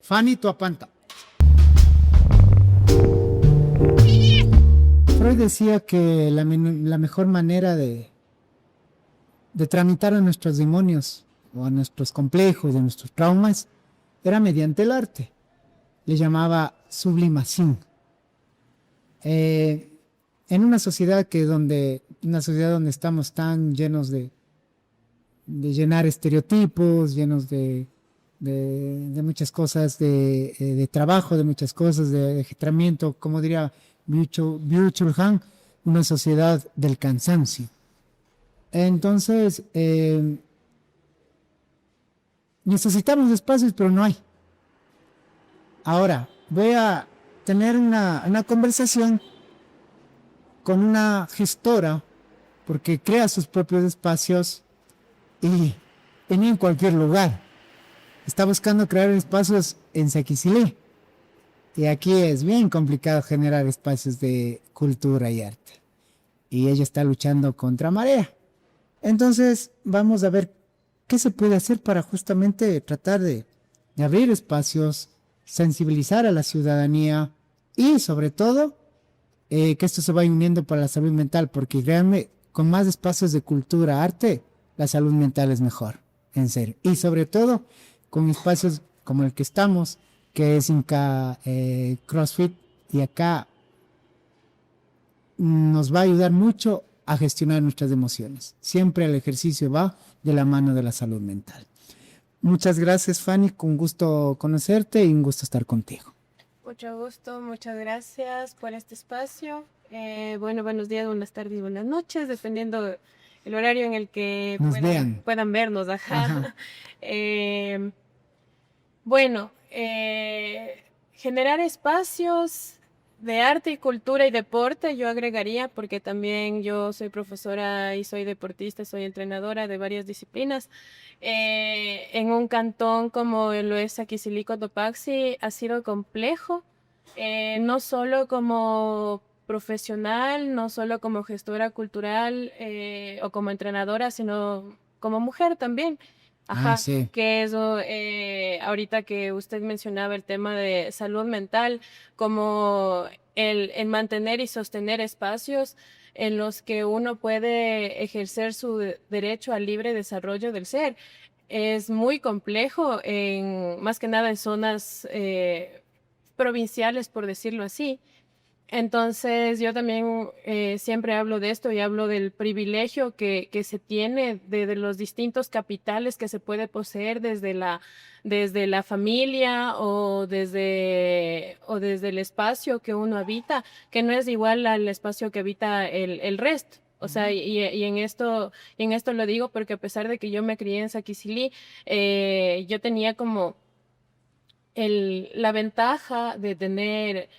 Fanny Tuapanta. Freud decía que la mejor manera de tramitar a nuestros demonios o a nuestros complejos, a nuestros traumas, era mediante el arte. Le llamaba sublimación. En una sociedad donde estamos tan llenos de llenar estereotipos, llenos de muchas cosas, de trabajo, de muchas cosas, de ajetreamiento, como diría Byung-Chul Han, una sociedad del cansancio. Entonces, necesitamos espacios, pero no hay. Ahora, voy a tener una conversación con una gestora, porque crea sus propios espacios y en cualquier lugar. Está buscando crear espacios en Saquicilí. Y aquí es bien complicado generar espacios de cultura y arte. Y ella está luchando contra marea. Entonces, vamos a ver qué se puede hacer para justamente tratar de abrir espacios, sensibilizar a la ciudadanía y, sobre todo, que esto se vaya uniendo para la salud mental, porque créanme, con más espacios de cultura, arte, la salud mental es mejor, en serio. Y sobre todo, con espacios como el que estamos, que es Inca CrossFit, y acá nos va a ayudar mucho a gestionar nuestras emociones. Siempre el ejercicio va de la mano de la salud mental. Muchas gracias, Fanny, con gusto conocerte y un gusto estar contigo. Mucho gusto, muchas gracias por este espacio. Bueno, buenos días, buenas tardes, buenas noches, dependiendo el horario en el que Nos vean. puedan vernos, Ajá. ajá. Bueno, generar espacios de arte y cultura y deporte, yo agregaría, porque también yo soy profesora y soy deportista, soy entrenadora de varias disciplinas. En un cantón como lo es Aquisilico Topaxi ha sido complejo, no solo como profesional, no solo como gestora cultural o como entrenadora, sino como mujer también. Ah, Ajá, sí. que eso, ahorita que usted mencionaba el tema de salud mental, como el mantener y sostener espacios en los que uno puede ejercer su derecho al libre desarrollo del ser. Es muy complejo, más que nada en zonas provinciales, por decirlo así. Entonces, yo también siempre hablo de esto y hablo del privilegio que se tiene de los distintos capitales que se puede poseer desde la familia o desde el espacio que uno habita, que no es igual al espacio que habita el resto. O sea, y en esto lo digo porque a pesar de que yo me crié en Saquicilí, yo tenía como la ventaja de tener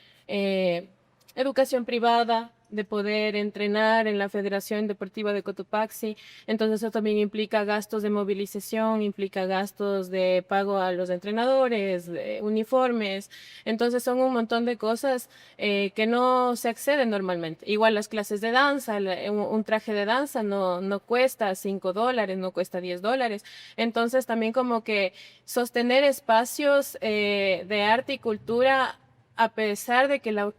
educación privada, de poder entrenar en la Federación Deportiva de Cotopaxi. Entonces eso también implica gastos de movilización, implica gastos de pago a los entrenadores, de uniformes. Entonces son un montón de cosas que no se acceden normalmente. Igual las clases de danza, un traje de danza no cuesta $5, no cuesta $10. Entonces también como que sostener espacios de arte y cultura, a pesar de que la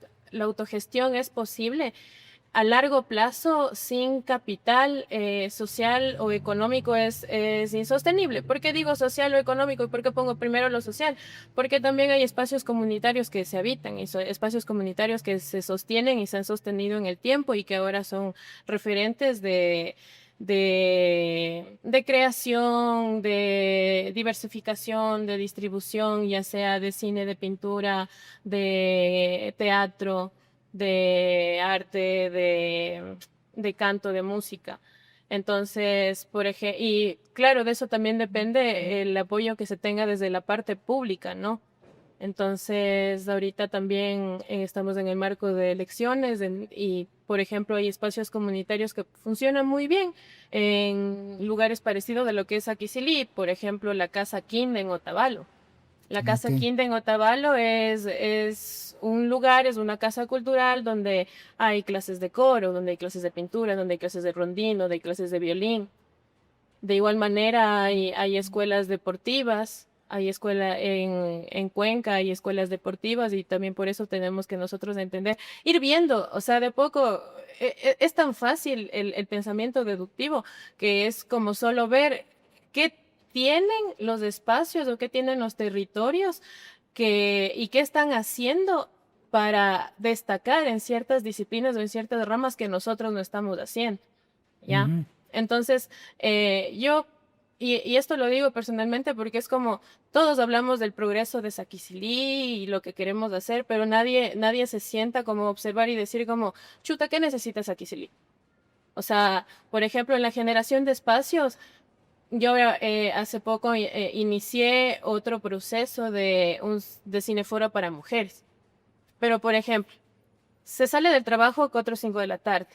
autogestión es posible, a largo plazo, sin capital social o económico es insostenible. ¿Por qué digo social o económico y por qué pongo primero lo social? Porque también hay espacios comunitarios que se habitan y espacios comunitarios que se sostienen y se han sostenido en el tiempo y que ahora son referentes de creación, de diversificación, de distribución, ya sea de cine, de pintura, de teatro, de arte, de canto, de música. Entonces, por ejemplo, y claro, de eso también depende el apoyo que se tenga desde la parte pública, ¿no? Entonces, ahorita también estamos en el marco de elecciones y, por ejemplo, hay espacios comunitarios que funcionan muy bien en lugares parecidos de lo que es Aquisili, por ejemplo, la Casa Quinde en Otavalo. La Ok. Casa Quinde en Otavalo es un lugar, es una casa cultural donde hay clases de coro, donde hay clases de pintura, donde hay clases de rondín, donde hay clases de violín. De igual manera hay escuelas deportivas. hay escuela en Cuenca, hay escuelas deportivas y también por eso tenemos que nosotros entender, ir viendo, o sea, de poco, es tan fácil el pensamiento deductivo que es como solo ver qué tienen los espacios o qué tienen los territorios y qué están haciendo para destacar en ciertas disciplinas o en ciertas ramas que nosotros no estamos haciendo, ¿ya? Ujú. Entonces, yo, y esto lo digo personalmente porque es como, todos hablamos del progreso de Saquicilí y lo que queremos hacer, pero nadie se sienta como a observar y decir como, chuta, ¿qué necesita Saquicilí? O sea, por ejemplo, en la generación de espacios, yo hace poco inicié otro proceso de cineforo para mujeres. Pero, por ejemplo, se sale del trabajo a 4 o 5 de la tarde.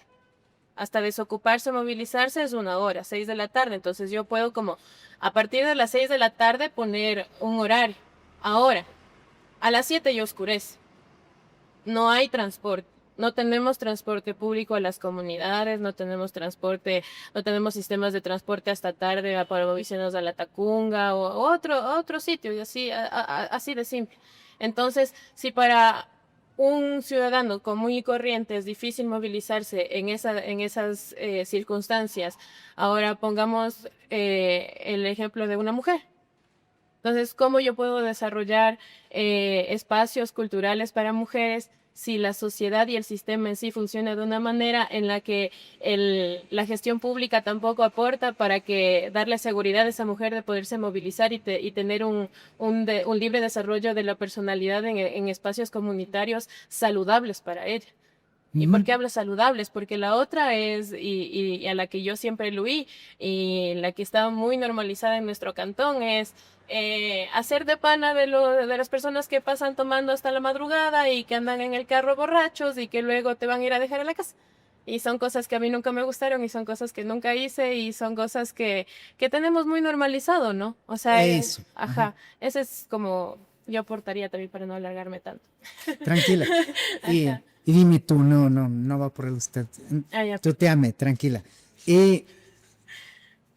Hasta desocuparse, movilizarse es 1 hora, 6 de la tarde. Entonces yo puedo como a partir de las 6 de la tarde poner un horario. Ahora, a las 7 ya oscurece. No hay transporte. No tenemos transporte público a las comunidades, no tenemos transporte, no tenemos sistemas de transporte hasta tarde para movilizarnos a la Tacunga o otro sitio, y así, así de simple. Entonces, si para un ciudadano común y corriente es difícil movilizarse en esas circunstancias, ahora pongamos el ejemplo de una mujer. Entonces, ¿cómo yo puedo desarrollar espacios culturales para mujeres si la sociedad y el sistema en sí funciona de una manera en la que la gestión pública tampoco aporta para que darle seguridad a esa mujer de poderse movilizar y tener un libre desarrollo de la personalidad en espacios comunitarios saludables para ella? ¿Y por Ujú. qué hablo saludables? Porque la otra es, y a la que yo siempre luí, y la que está muy normalizada en nuestro cantón, es hacer de pana de las personas que pasan tomando hasta la madrugada y que andan en el carro borrachos y que luego te van a ir a dejar a la casa. Y son cosas que a mí nunca me gustaron y son cosas que nunca hice y son cosas que tenemos muy normalizado, ¿no? O sea, Eso. Ajá. ajá, ese es como yo aportaría también para no alargarme tanto. Tranquila. Y, Ajá. y dime tú, no va por el usted. Ah, ya. Tú te ame, tranquila. Y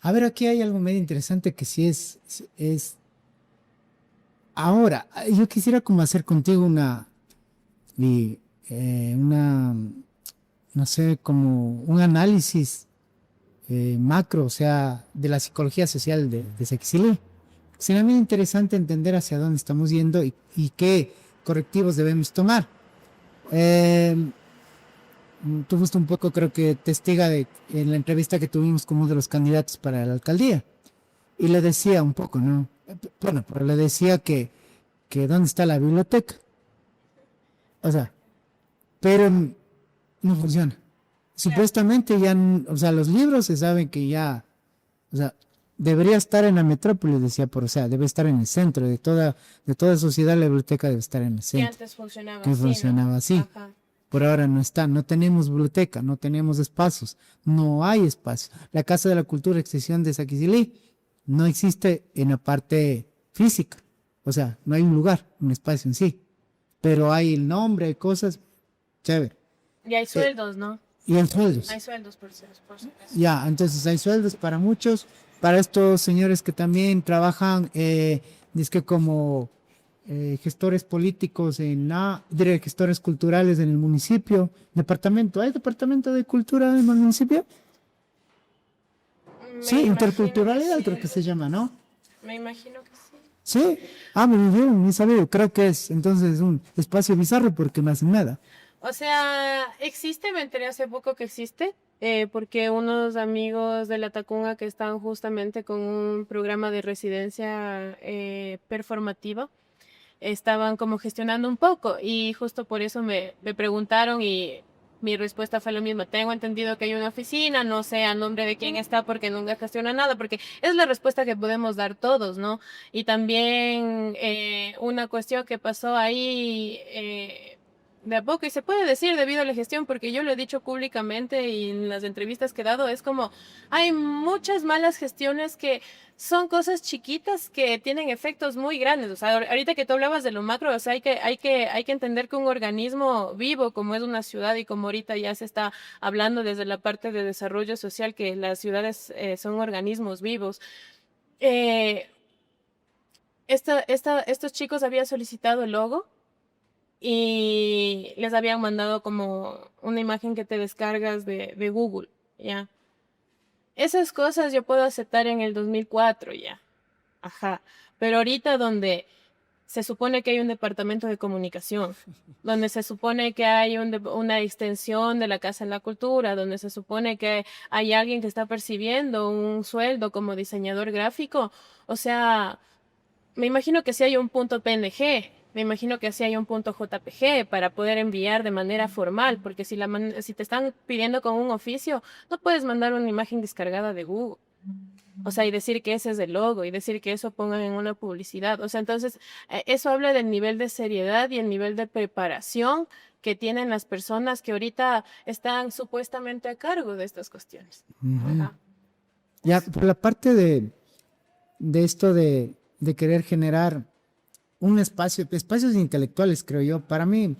a ver, aquí hay algo medio interesante que sí es ahora. Yo quisiera como hacer contigo y, una, no sé, como un análisis macro, o sea, de la psicología social de Sexily. Será muy interesante entender hacia dónde estamos yendo y qué correctivos debemos tomar. Eh, Tú fuiste un poco, creo que, testiga en la entrevista que tuvimos con uno de los candidatos para la alcaldía. Y le decía un poco, ¿no? Bueno, pero le decía que dónde está la biblioteca. O sea, pero no funciona. Claro. Supuestamente ya, o sea, los libros se saben que ya, o sea, debería estar en la metrópoli, decía, pero o sea, debe estar en el centro de toda sociedad, la biblioteca debe estar en el Que centro, antes funcionaba que así, ¿no? funcionaba así. Ajá. Por ahora no está, no tenemos biblioteca, no tenemos espacios, no hay espacio. La Casa de la Cultura Extensión de Saquicilí no existe en la parte física, o sea, no hay un lugar, un espacio en sí, pero hay el nombre, hay cosas, chévere. Y hay Eh, sueldos, ¿no? y hay sueldos, Hay sueldos por supuesto. ya, entonces hay sueldos para muchos, para estos señores que también trabajan, dizque como gestores políticos gestores culturales en el municipio, departamento, ¿hay departamento de cultura en el municipio? Me Sí, imagino que interculturalidad creo sí. que se llama, ¿no? Me imagino que sí. Sí, muy bien, ni sabía, creo que es entonces un espacio bizarro porque no hacen nada. O sea, existe, me enteré hace poco que existe, porque unos amigos de la Tacunga que están justamente con un programa de residencia performativa, estaban como gestionando un poco y justo por eso me preguntaron y mi respuesta fue lo mismo. Tengo entendido que hay una oficina, no sé a nombre de quién está porque nunca gestiona nada, porque es la respuesta que podemos dar todos, ¿no? Y también una cuestión que pasó ahí de a poco, y se puede decir debido a la gestión, porque yo lo he dicho públicamente y en las entrevistas que he dado, es como hay muchas malas gestiones que son cosas chiquitas que tienen efectos muy grandes. O sea, ahorita que tú hablabas de lo macro, o sea, hay que entender que un organismo vivo, como es una ciudad y como ahorita ya se está hablando desde la parte de desarrollo social, que las ciudades son organismos vivos, eh, estos chicos habían solicitado el logo y les habían mandado como una imagen que te descargas de Google, ¿ya? Esas cosas yo puedo aceptar en el 2004 ya, ajá, pero ahorita donde se supone que hay un departamento de comunicación, donde se supone que hay una extensión de la Casa de la Cultura, donde se supone que hay alguien que está percibiendo un sueldo como diseñador gráfico, o sea, me imagino que sí hay un punto PNG, me imagino que sí hay un punto JPG para poder enviar de manera formal, porque si te están pidiendo con un oficio, no puedes mandar una imagen descargada de Google. O sea, y decir que ese es el logo y decir que eso pongan en una publicidad. O sea, entonces, eso habla del nivel de seriedad y el nivel de preparación que tienen las personas que ahorita están supuestamente a cargo de estas cuestiones. Ajá. Ya, por la parte de esto de querer generar un espacio, espacios intelectuales, creo yo, para mí,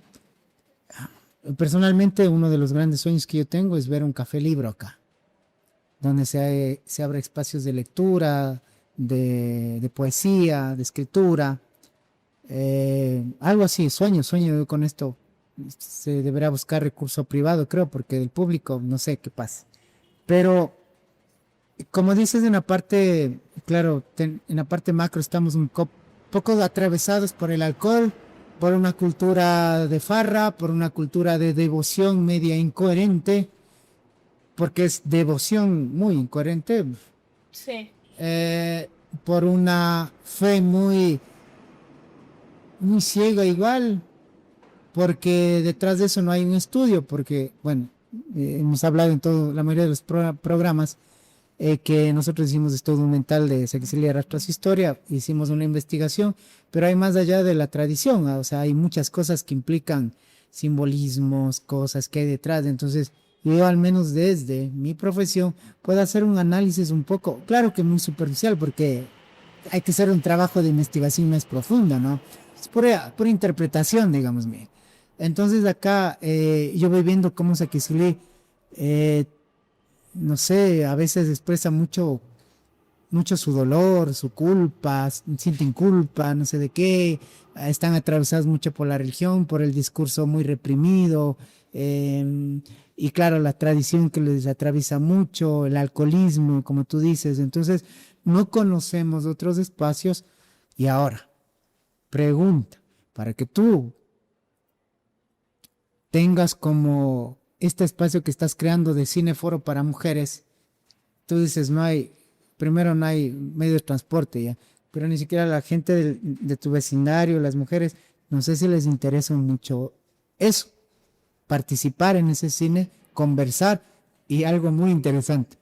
personalmente, uno de los grandes sueños que yo tengo es ver un café libro acá, donde se abra espacios de lectura, de poesía, de escritura, algo así, sueño yo con esto. Se deberá buscar recurso privado, creo, porque del público no sé qué pasa. Pero, como dices, en la parte, claro, en la parte macro estamos un poco atravesados por el alcohol, por una cultura de farra, por una cultura de devoción media incoherente, porque es devoción muy incoherente, Sí. eh, por una fe muy ciega igual, porque detrás de eso no hay un estudio, porque, bueno, hemos hablado en todo, la mayoría de los programas, que nosotros hicimos estudio mental de Sexilia Arrastra su historia, hicimos una investigación, pero hay más allá de la tradición, o sea, hay muchas cosas que implican simbolismos, cosas que hay detrás, entonces yo al menos desde mi profesión puedo hacer un análisis un poco, claro que muy superficial, porque hay que hacer un trabajo de investigación más profunda, ¿no? Es pura interpretación, digamos, mío. Entonces acá yo voy viendo cómo Sequizuli, no sé, a veces expresa mucho su dolor, su culpa, sienten culpa, no sé de qué, están atravesados mucho por la religión, por el discurso muy reprimido, y claro, la tradición que les atraviesa mucho, el alcoholismo, como tú dices, entonces no conocemos otros espacios. Y ahora, pregunta, para que tú tengas como este espacio que estás creando de cineforo para mujeres, tú dices, primero no hay medio de transporte ya, pero ni siquiera la gente de tu vecindario, las mujeres, no sé si les interesa mucho eso, participar en ese cine, conversar, y algo muy interesante.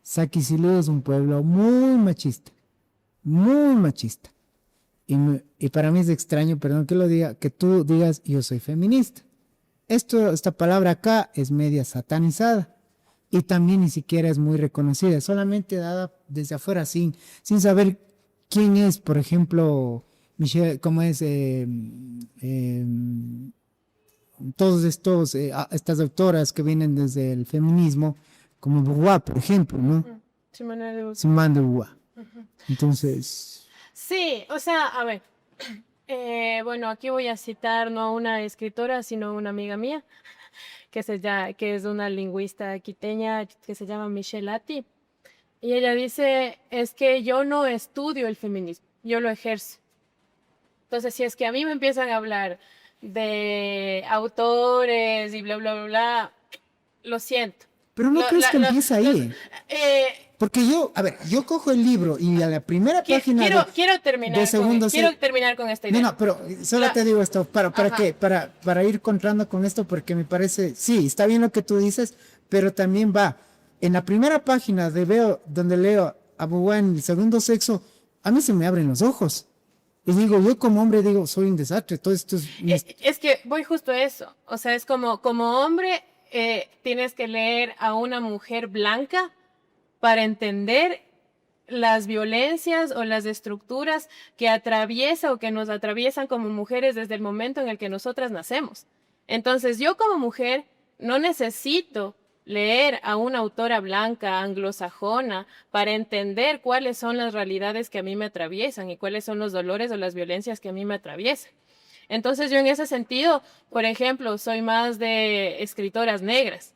Saquicilú es un pueblo muy machista. Y para mí es extraño, perdón que lo diga, que tú digas yo soy feminista. Esta palabra acá es media satanizada y también ni siquiera es muy reconocida, solamente dada desde afuera sin saber quién es, por ejemplo, Michelle, cómo es todos estas autoras que vienen desde el feminismo, como Beauvoir, por ejemplo, ¿no? Simone de Beauvoir. Simone de Beauvoir. Entonces, Sí, o sea, a ver, bueno, aquí voy a citar no a una escritora, sino a una amiga mía, que es una lingüista quiteña que se llama Michelle Atti. Y ella dice, es que yo no estudio el feminismo, yo lo ejerzo. Entonces, si es que a mí me empiezan a hablar de autores y bla, bla, bla, bla, lo siento. pero no crees que empieza ahí. Eh, Porque yo cojo el libro y a la primera página quiero terminar de segundo quiero terminar con esta idea. No, pero solo te digo esto, ¿para qué? Para ir contrando con esto, porque me parece, sí, está bien lo que tú dices, pero también va, en la primera página donde leo a Beauvoir en el segundo sexo, a mí se me abren los ojos. Y digo, yo como hombre digo, soy un desastre, todo esto es que voy justo a eso, o sea, es como hombre tienes que leer a una mujer blanca para entender las violencias o las estructuras que atraviesa o que nos atraviesan como mujeres desde el momento en el que nosotras nacemos. Entonces, yo como mujer no necesito leer a una autora blanca, anglosajona, para entender cuáles son las realidades que a mí me atraviesan y cuáles son los dolores o las violencias que a mí me atraviesan. Entonces yo en ese sentido, por ejemplo, soy más de escritoras negras,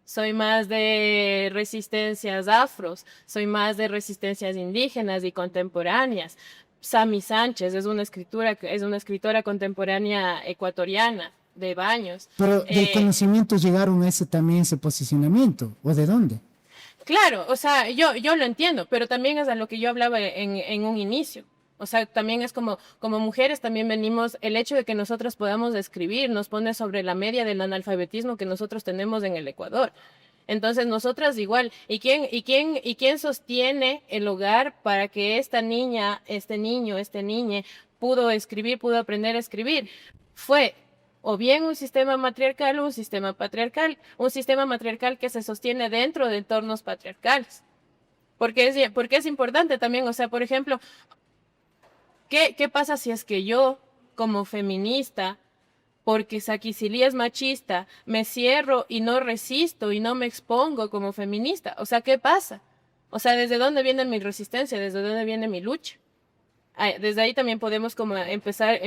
soy más de resistencias afros, soy más de resistencias indígenas y contemporáneas. Sami Sánchez es una escritora contemporánea ecuatoriana de Baños. Pero del conocimiento llegaron a ese también, ese posicionamiento, ¿o de dónde? Claro, o sea, yo lo entiendo, pero también es a lo que yo hablaba en un inicio. O sea, también es como mujeres también venimos, el hecho de que nosotras podamos escribir nos pone sobre la media del analfabetismo que nosotros tenemos en el Ecuador. Entonces nosotras igual, ¿y quién sostiene el hogar para que esta niña, este niño, este niñe pudo escribir, pudo aprender a escribir? Fue o bien un sistema matriarcal o un sistema patriarcal, un sistema matriarcal que se sostiene dentro de entornos patriarcales. Porque es importante también, o sea, por ejemplo, ¿qué pasa si es que yo, como feminista, porque Saquicilí es machista, me cierro y no resisto y no me expongo como feminista? O sea, ¿qué pasa? O sea, ¿desde dónde viene mi resistencia? ¿Desde dónde viene mi lucha? Desde ahí también podemos como empezar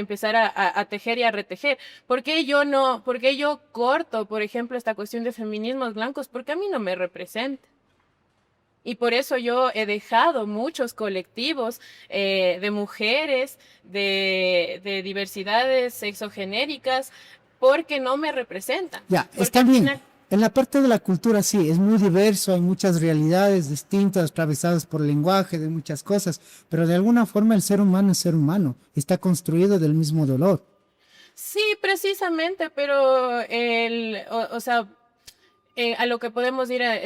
a tejer y a retejer. ¿Por qué yo no, por qué yo corto, por ejemplo, esta cuestión de feminismos blancos? Porque a mí no me representa. Y por eso yo he dejado muchos colectivos de mujeres, de diversidades sexogenéricas, porque no me representan. Ya, Porque está al bien. final, En la parte de la cultura sí, es muy diverso, hay muchas realidades distintas, atravesadas por el lenguaje, de muchas cosas, pero de alguna forma el ser humano es ser humano, está construido del mismo dolor. sí, precisamente, pero o sea, a lo que podemos ir a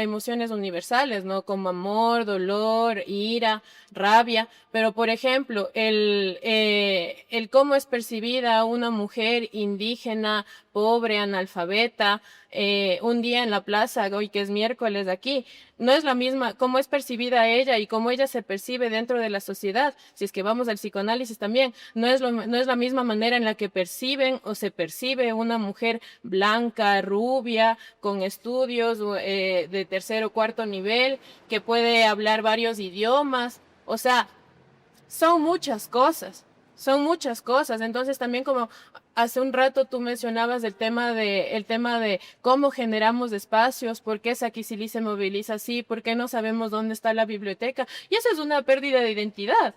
emociones universales, ¿no? Como amor, dolor, ira, rabia. Pero, por ejemplo, el cómo es percibida una mujer indígena, pobre, analfabeta, un día en la plaza, hoy que es miércoles aquí, no es la misma, cómo es percibida ella y cómo ella se percibe dentro de la sociedad. Si es que vamos al psicoanálisis también, no es la misma manera en la que perciben o se percibe una mujer blanca, rubia, con estudios de tercer o cuarto nivel, que puede hablar varios idiomas. O sea, son muchas cosas, son muchas cosas. Entonces también como hace un rato tú mencionabas el tema de cómo generamos espacios, por qué Saquicilí se moviliza así, por qué no sabemos dónde está la biblioteca. Y eso es una pérdida de identidad.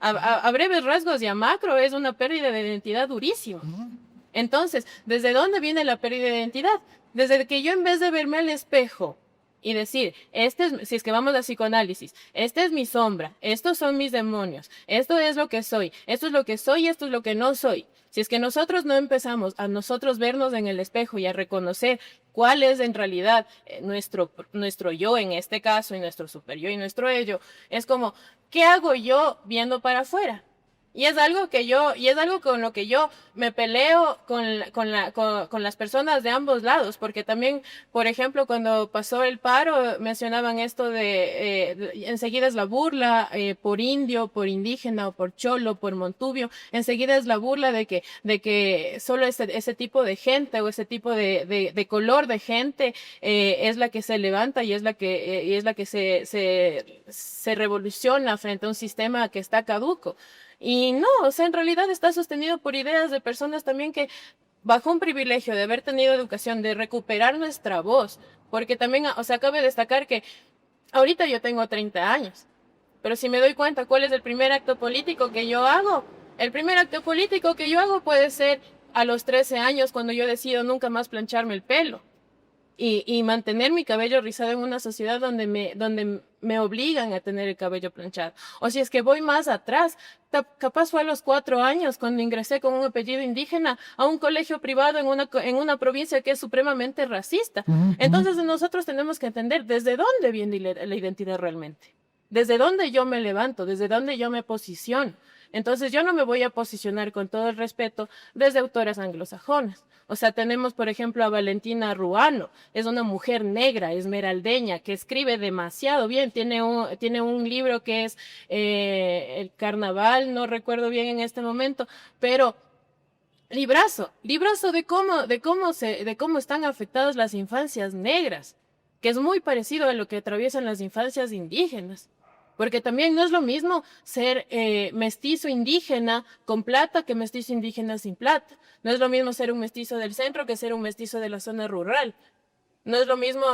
A breves rasgos y a macro es una pérdida de identidad durísima. Entonces, ¿desde dónde viene la pérdida de identidad? Desde que yo en vez de verme al espejo y decir, si es que vamos a psicoanálisis, esta es mi sombra, estos son mis demonios, esto es lo que soy, esto es lo que soy y esto es lo que no soy. Si es que nosotros no empezamos a nosotros vernos en el espejo y a reconocer cuál es en realidad nuestro yo en este caso y nuestro super yo y nuestro ello, es como, ¿qué hago yo viendo para afuera? Y es algo con lo que yo me peleo con las personas de ambos lados, porque también, por ejemplo, cuando pasó el paro, mencionaban esto enseguida es la burla por indio, por indígena o por cholo, por montubio, enseguida es la burla de que solo ese tipo de gente o ese tipo de color de gente es la que se levanta y es la que se revoluciona frente a un sistema que está caduco. Y no, o sea, en realidad está sostenido por ideas de personas también que, bajo un privilegio de haber tenido educación, de recuperar nuestra voz, porque también, o sea, cabe destacar que ahorita yo tengo 30 años, pero si me doy cuenta cuál es el primer acto político que yo hago, el primer acto político que yo hago puede ser a los 13 años cuando yo decido nunca más plancharme el pelo y mantener mi cabello rizado en una sociedad donde me obligan a tener el cabello planchado. O si es que voy más atrás, capaz fue a los 4 años cuando ingresé con un apellido indígena a un colegio privado en una provincia que es supremamente racista. Entonces nosotros tenemos que entender desde dónde viene la identidad realmente, desde dónde yo me levanto, desde dónde yo me posiciono. Entonces yo no me voy a posicionar con todo el respeto desde autoras anglosajonas. O sea, tenemos, por ejemplo, a Valentina Ruano. Es una mujer negra, esmeraldeña, que escribe demasiado bien. Tiene un libro que es El Carnaval, no recuerdo bien en este momento, pero librazo de cómo están afectadas las infancias negras, que es muy parecido a lo que atraviesan las infancias indígenas. Porque también no es lo mismo ser mestizo indígena con plata que mestizo indígena sin plata. No es lo mismo ser un mestizo del centro que ser un mestizo de la zona rural. No es lo mismo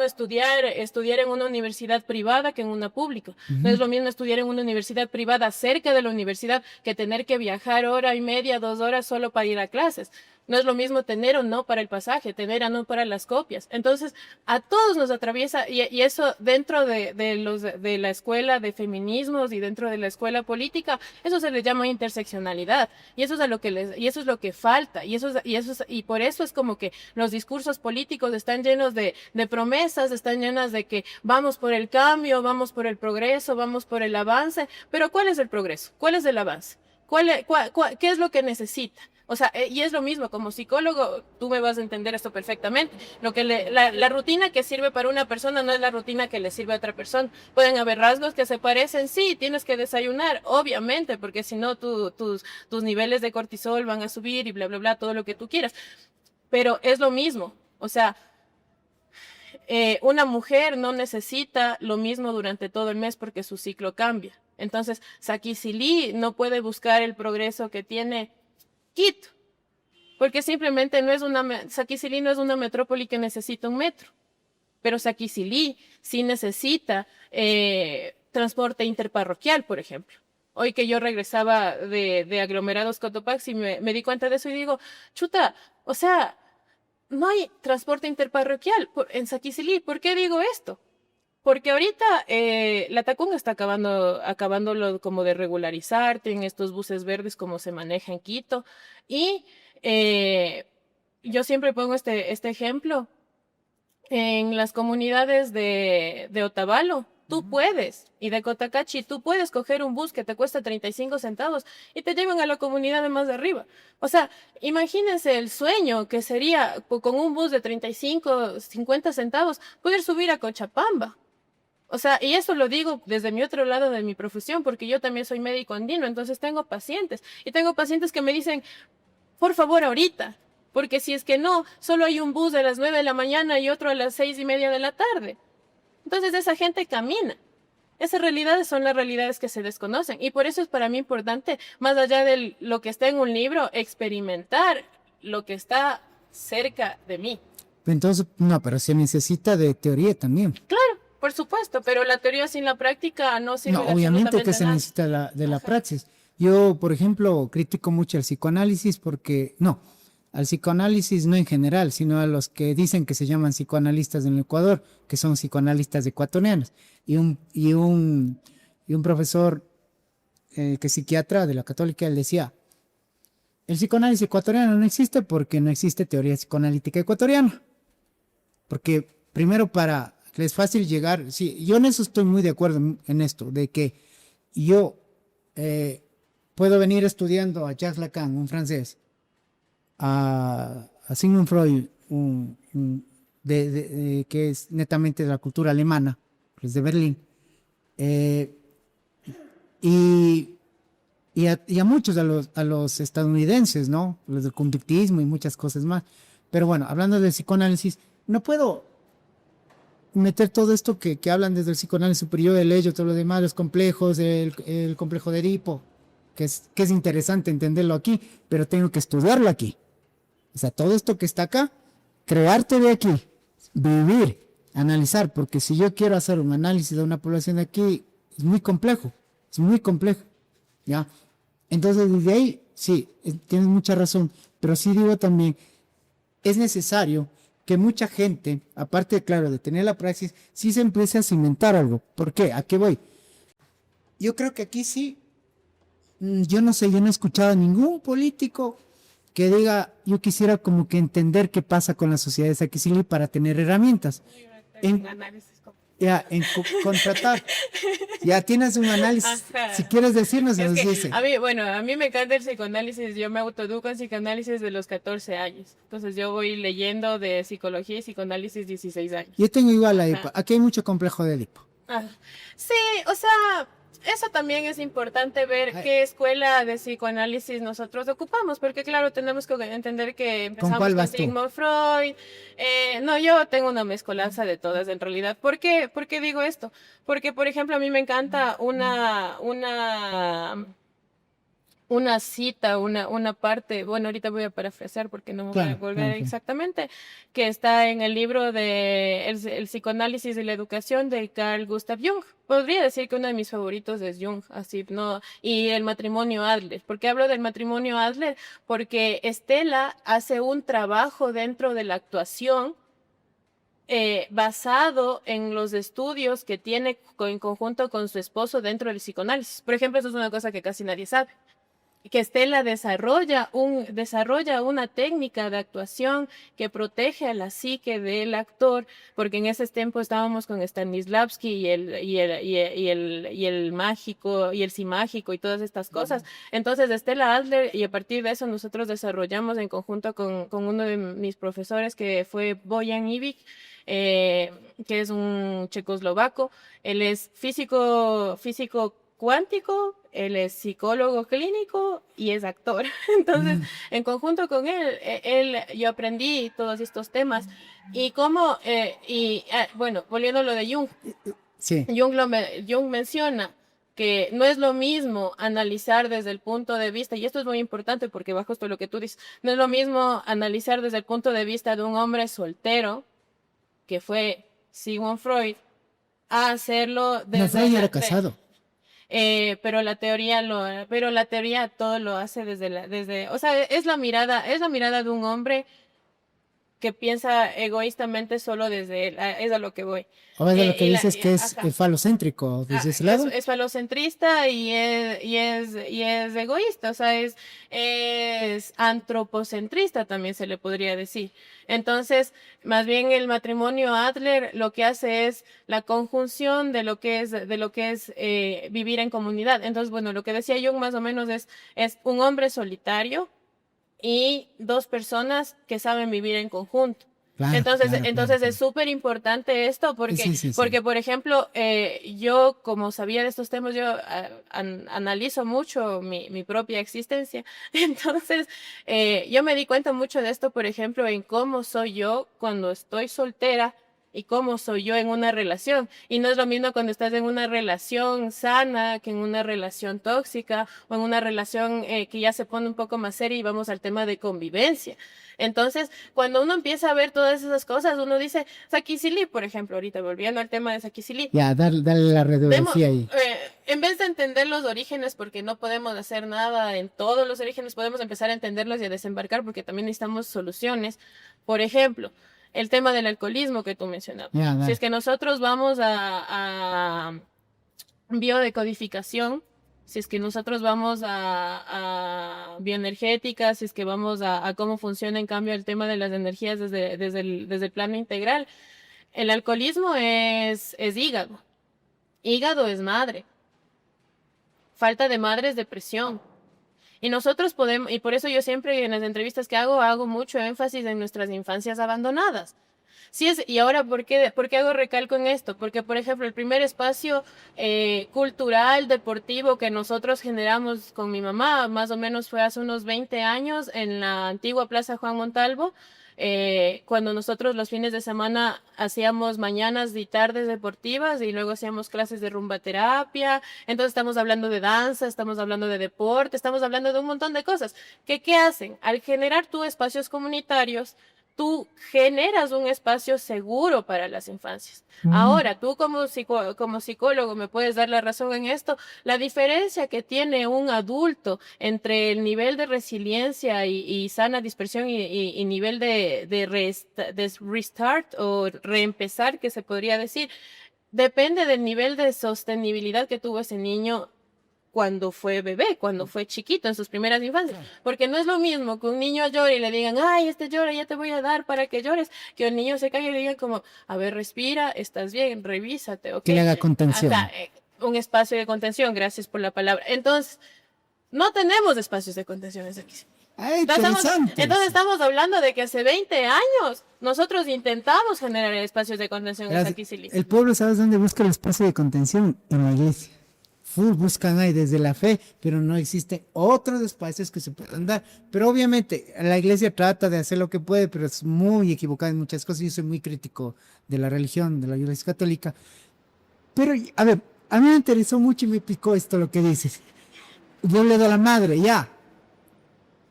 estudiar en una universidad privada que en una pública. No es lo mismo estudiar en una universidad privada cerca de la universidad que tener que viajar hora y media, 2 horas solo para ir a clases. No es lo mismo tener o no para el pasaje, tener o no para las copias. Entonces, a todos nos atraviesa, y eso dentro de la escuela de feminismos y dentro de la escuela política, eso se le llama interseccionalidad. Y eso es y eso es lo que falta. Y por eso es como que los discursos políticos están llenos de promesas, están llenas de que vamos por el cambio, vamos por el progreso, vamos por el avance. Pero ¿cuál es el progreso? ¿Cuál es el avance? ¿Qué es lo que necesita? O sea, y es lo mismo, como psicólogo, tú me vas a entender esto perfectamente. La rutina que sirve para una persona no es la rutina que le sirve a otra persona. Pueden haber rasgos que se parecen, sí, tienes que desayunar, obviamente, porque si no tus niveles de cortisol van a subir y bla, bla, bla, todo lo que tú quieras. Pero es lo mismo, o sea, una mujer no necesita lo mismo durante todo el mes porque su ciclo cambia. Entonces, Saquicilí no puede buscar el progreso que tiene Quito, porque simplemente Saquicilí no es una metrópoli que necesita un metro, pero Saquicilí sí necesita transporte interparroquial, por ejemplo. Hoy que yo regresaba de aglomerados Cotopaxi, me di cuenta de eso y digo, chuta, o sea, no hay transporte interparroquial en Saquicilí. ¿Por qué digo esto? Porque ahorita la Tacunga está acabándolo como de regularizar, tienen estos buses verdes como se maneja en Quito. Y yo siempre pongo este ejemplo. En las comunidades de Otavalo, tú puedes, y de Cotacachi, tú puedes coger un bus que te cuesta 35 centavos y te llevan a la comunidad de más de arriba. O sea, imagínense el sueño que sería con un bus de 35, 50 centavos poder subir a Cochabamba. O sea, y eso lo digo desde mi otro lado de mi profesión, porque yo también soy médico andino, entonces tengo pacientes. Y tengo pacientes que me dicen, por favor, ahorita, porque si es que no, solo hay un bus de las 9 de la mañana y otro a las 6:30 de la tarde. Entonces esa gente camina. Esas realidades son las realidades que se desconocen. Y por eso es para mí importante, más allá de lo que está en un libro, experimentar lo que está cerca de mí. Entonces, no, pero se necesita de teoría también. Claro, por supuesto, pero la teoría sin la práctica no sirve No, obviamente que se nada. necesita de la Ajá. praxis. Yo, por ejemplo, critico mucho el psicoanálisis porque, no, al psicoanálisis no en general, sino a los que dicen que se llaman psicoanalistas en el Ecuador, que son psicoanalistas ecuatorianos. Y un profesor que es psiquiatra de la Católica, él decía, el psicoanálisis ecuatoriano no existe porque no existe teoría psicoanalítica ecuatoriana. Porque primero para que es fácil llegar, sí, yo en eso estoy muy de acuerdo en esto, de que yo puedo venir estudiando a Jacques Lacan, un francés, a Sigmund Freud, que es netamente de la cultura alemana, que es de Berlín, y, y a muchos, a los estadounidenses, ¿no? Los del conductismo y muchas cosas más. Pero bueno, hablando del psicoanálisis, no puedo meter todo esto que hablan desde el psicoanálisis superior, el ello, todo lo demás, los complejos, el complejo de Edipo, que es interesante entenderlo aquí, pero tengo que estudiarlo aquí. O sea, todo esto que está acá, crearte de aquí, vivir, analizar, porque si yo quiero hacer un análisis de una población de aquí, es muy complejo, ¿ya? Entonces, desde ahí, sí, tienes mucha razón, pero sí digo también, es necesario que mucha gente, aparte, claro, de tener la praxis, sí se empiece a cimentar algo. ¿Por qué? ¿A qué voy? Yo creo que aquí sí, yo no sé, yo no he escuchado a ningún político que diga, yo quisiera como que entender qué pasa con la sociedad de Saquicilí para tener herramientas. Contratar. Ya tienes un análisis. Ajá. Si quieres decirnos, Es nos que dice. a mí me encanta el psicoanálisis, yo me autoeduco en psicoanálisis de los 14 años. Entonces yo voy leyendo de psicología y psicoanálisis 16 años. Yo tengo igual la Edipo. Aquí hay mucho complejo de Edipo. Ah, sí, o sea, eso también es importante ver qué escuela de psicoanálisis nosotros ocupamos, porque claro, tenemos que entender que empezamos cuál con vas tú? Sigmund Freud. No, yo tengo una mezcolanza de todas en realidad. ¿Por qué digo esto? Porque, por ejemplo, a mí me encanta una cita, una parte, bueno, ahorita voy a parafrasear porque no me voy a Claro, acordar claro, claro. exactamente, que está en el libro de el psicoanálisis y la educación de Carl Gustav Jung. Podría decir que uno de mis favoritos es Jung, así, ¿no? Y el matrimonio Adler. ¿Por qué hablo del matrimonio Adler? Porque Estela hace un trabajo dentro de la actuación basado en los estudios que tiene en conjunto con su esposo dentro del psicoanálisis. Por ejemplo, eso es una cosa que casi nadie sabe que Estela desarrolla una técnica de actuación que protege a la psique del actor, porque en ese tiempo estábamos con Stanislavski y el mágico y el simágico y todas estas cosas. Entonces, Estela Adler, y a partir de eso nosotros desarrollamos en conjunto con uno de mis profesores que fue Bojan Ivic, que es un checoslovaco. Él es físico cuántico, él es psicólogo clínico y es actor. Entonces, en conjunto con yo aprendí todos estos temas. Y bueno, volviendo a lo de Jung, Sí. Jung menciona que no es lo mismo analizar desde el punto de vista, y esto es muy importante porque bajo esto lo que tú dices, no es lo mismo analizar desde el punto de vista de un hombre soltero, que fue Sigmund Freud, a hacerlo desde... No, Freud era casado. Pero la teoría todo lo hace o sea, es la mirada de un hombre que piensa egoístamente solo desde él, es a lo que voy. O es de lo que dices que es Ajá. falocéntrico, desde ese lado. Es falocentrista y es egoísta, o sea, es antropocentrista también se le podría decir. Entonces, más bien el matrimonio Adler lo que hace es la conjunción de lo que es vivir en comunidad. Entonces, bueno, lo que decía Jung más o menos es un hombre solitario y dos personas que saben vivir en conjunto. Claro, Entonces claro. es súper importante esto porque, Sí. porque por ejemplo, yo como sabía de estos temas, yo analizo mucho mi propia existencia. Entonces, yo me di cuenta mucho de esto, por ejemplo, en cómo soy yo cuando estoy soltera y cómo soy yo en una relación. Y no es lo mismo cuando estás en una relación sana que en una relación tóxica o en una relación que ya se pone un poco más seria y vamos al tema de convivencia. Entonces, cuando uno empieza a ver todas esas cosas, uno dice, Sakisili, por ejemplo, ahorita volviendo al tema de Sakisili. Ya, dale la radiografía ahí. En vez de entender los orígenes, porque no podemos hacer nada en todos los orígenes, podemos empezar a entenderlos y a desembarcar porque también necesitamos soluciones. Por ejemplo, el tema del alcoholismo que tú mencionabas. Ya, si es que nosotros vamos a biodecodificación, si es que nosotros vamos a bioenergética, si es que vamos a cómo funciona en cambio el tema de las energías desde el plano integral, el alcoholismo es hígado. Hígado es madre. Falta de madre es depresión. Y nosotros podemos, y por eso yo siempre en las entrevistas que hago mucho énfasis en nuestras infancias abandonadas. Y ahora, ¿por qué hago recalco en esto? Porque, por ejemplo, el primer espacio cultural, deportivo que nosotros generamos con mi mamá, más o menos fue hace unos 20 años en la antigua Plaza Juan Montalvo, cuando nosotros los fines de semana hacíamos mañanas y tardes deportivas y luego hacíamos clases de rumbaterapia. Entonces estamos hablando de danza, estamos hablando de deporte, estamos hablando de un montón de cosas. ¿Qué hacen? Al generar tú espacios comunitarios, tú generas un espacio seguro para las infancias. Ahora, tú como psicólogo me puedes dar la razón en esto. La diferencia que tiene un adulto entre el nivel de resiliencia y sana dispersión y nivel de restart o reempezar, que se podría decir, depende del nivel de sostenibilidad que tuvo ese niño cuando fue bebé, cuando fue chiquito, en sus primeras infancias. Porque no es lo mismo que un niño llore y le digan, ay, llora, ya te voy a dar para que llores, que el niño se caiga y le digan como, a ver, respira, estás bien, revísate, ¿ok? Que le haga contención. Un espacio de contención, gracias por la palabra. Entonces, no tenemos espacios de contención aquí. Entonces estamos hablando de que hace 20 años nosotros intentamos generar espacios de contención en Saquicili. El pueblo, ¿sabes dónde busca el espacio de contención? En la iglesia. full buscan ahí desde la fe, pero no existen otros espacios que se puedan dar. Pero obviamente la iglesia trata de hacer lo que puede, pero es muy equivocada en muchas cosas. Yo soy muy crítico de la religión, de la iglesia católica. Pero, a ver, a mí me interesó mucho y me picó esto lo que dices. Yo le doy a la madre, ya.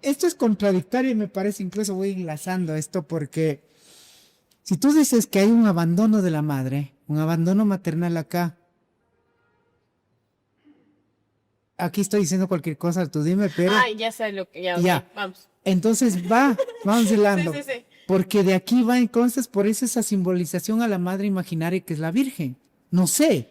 Esto es contradictorio y me parece, incluso voy enlazando esto porque si tú dices que hay un abandono de la madre, un abandono maternal acá, aquí estoy diciendo cualquier cosa, tú dime, pero... Ay, ya sé lo que... Ya, Ya. ok, vamos. Entonces vamos hilando. Sí, sí, sí. Porque de aquí va entonces por eso esa simbolización a la madre imaginaria que es la Virgen. No sé.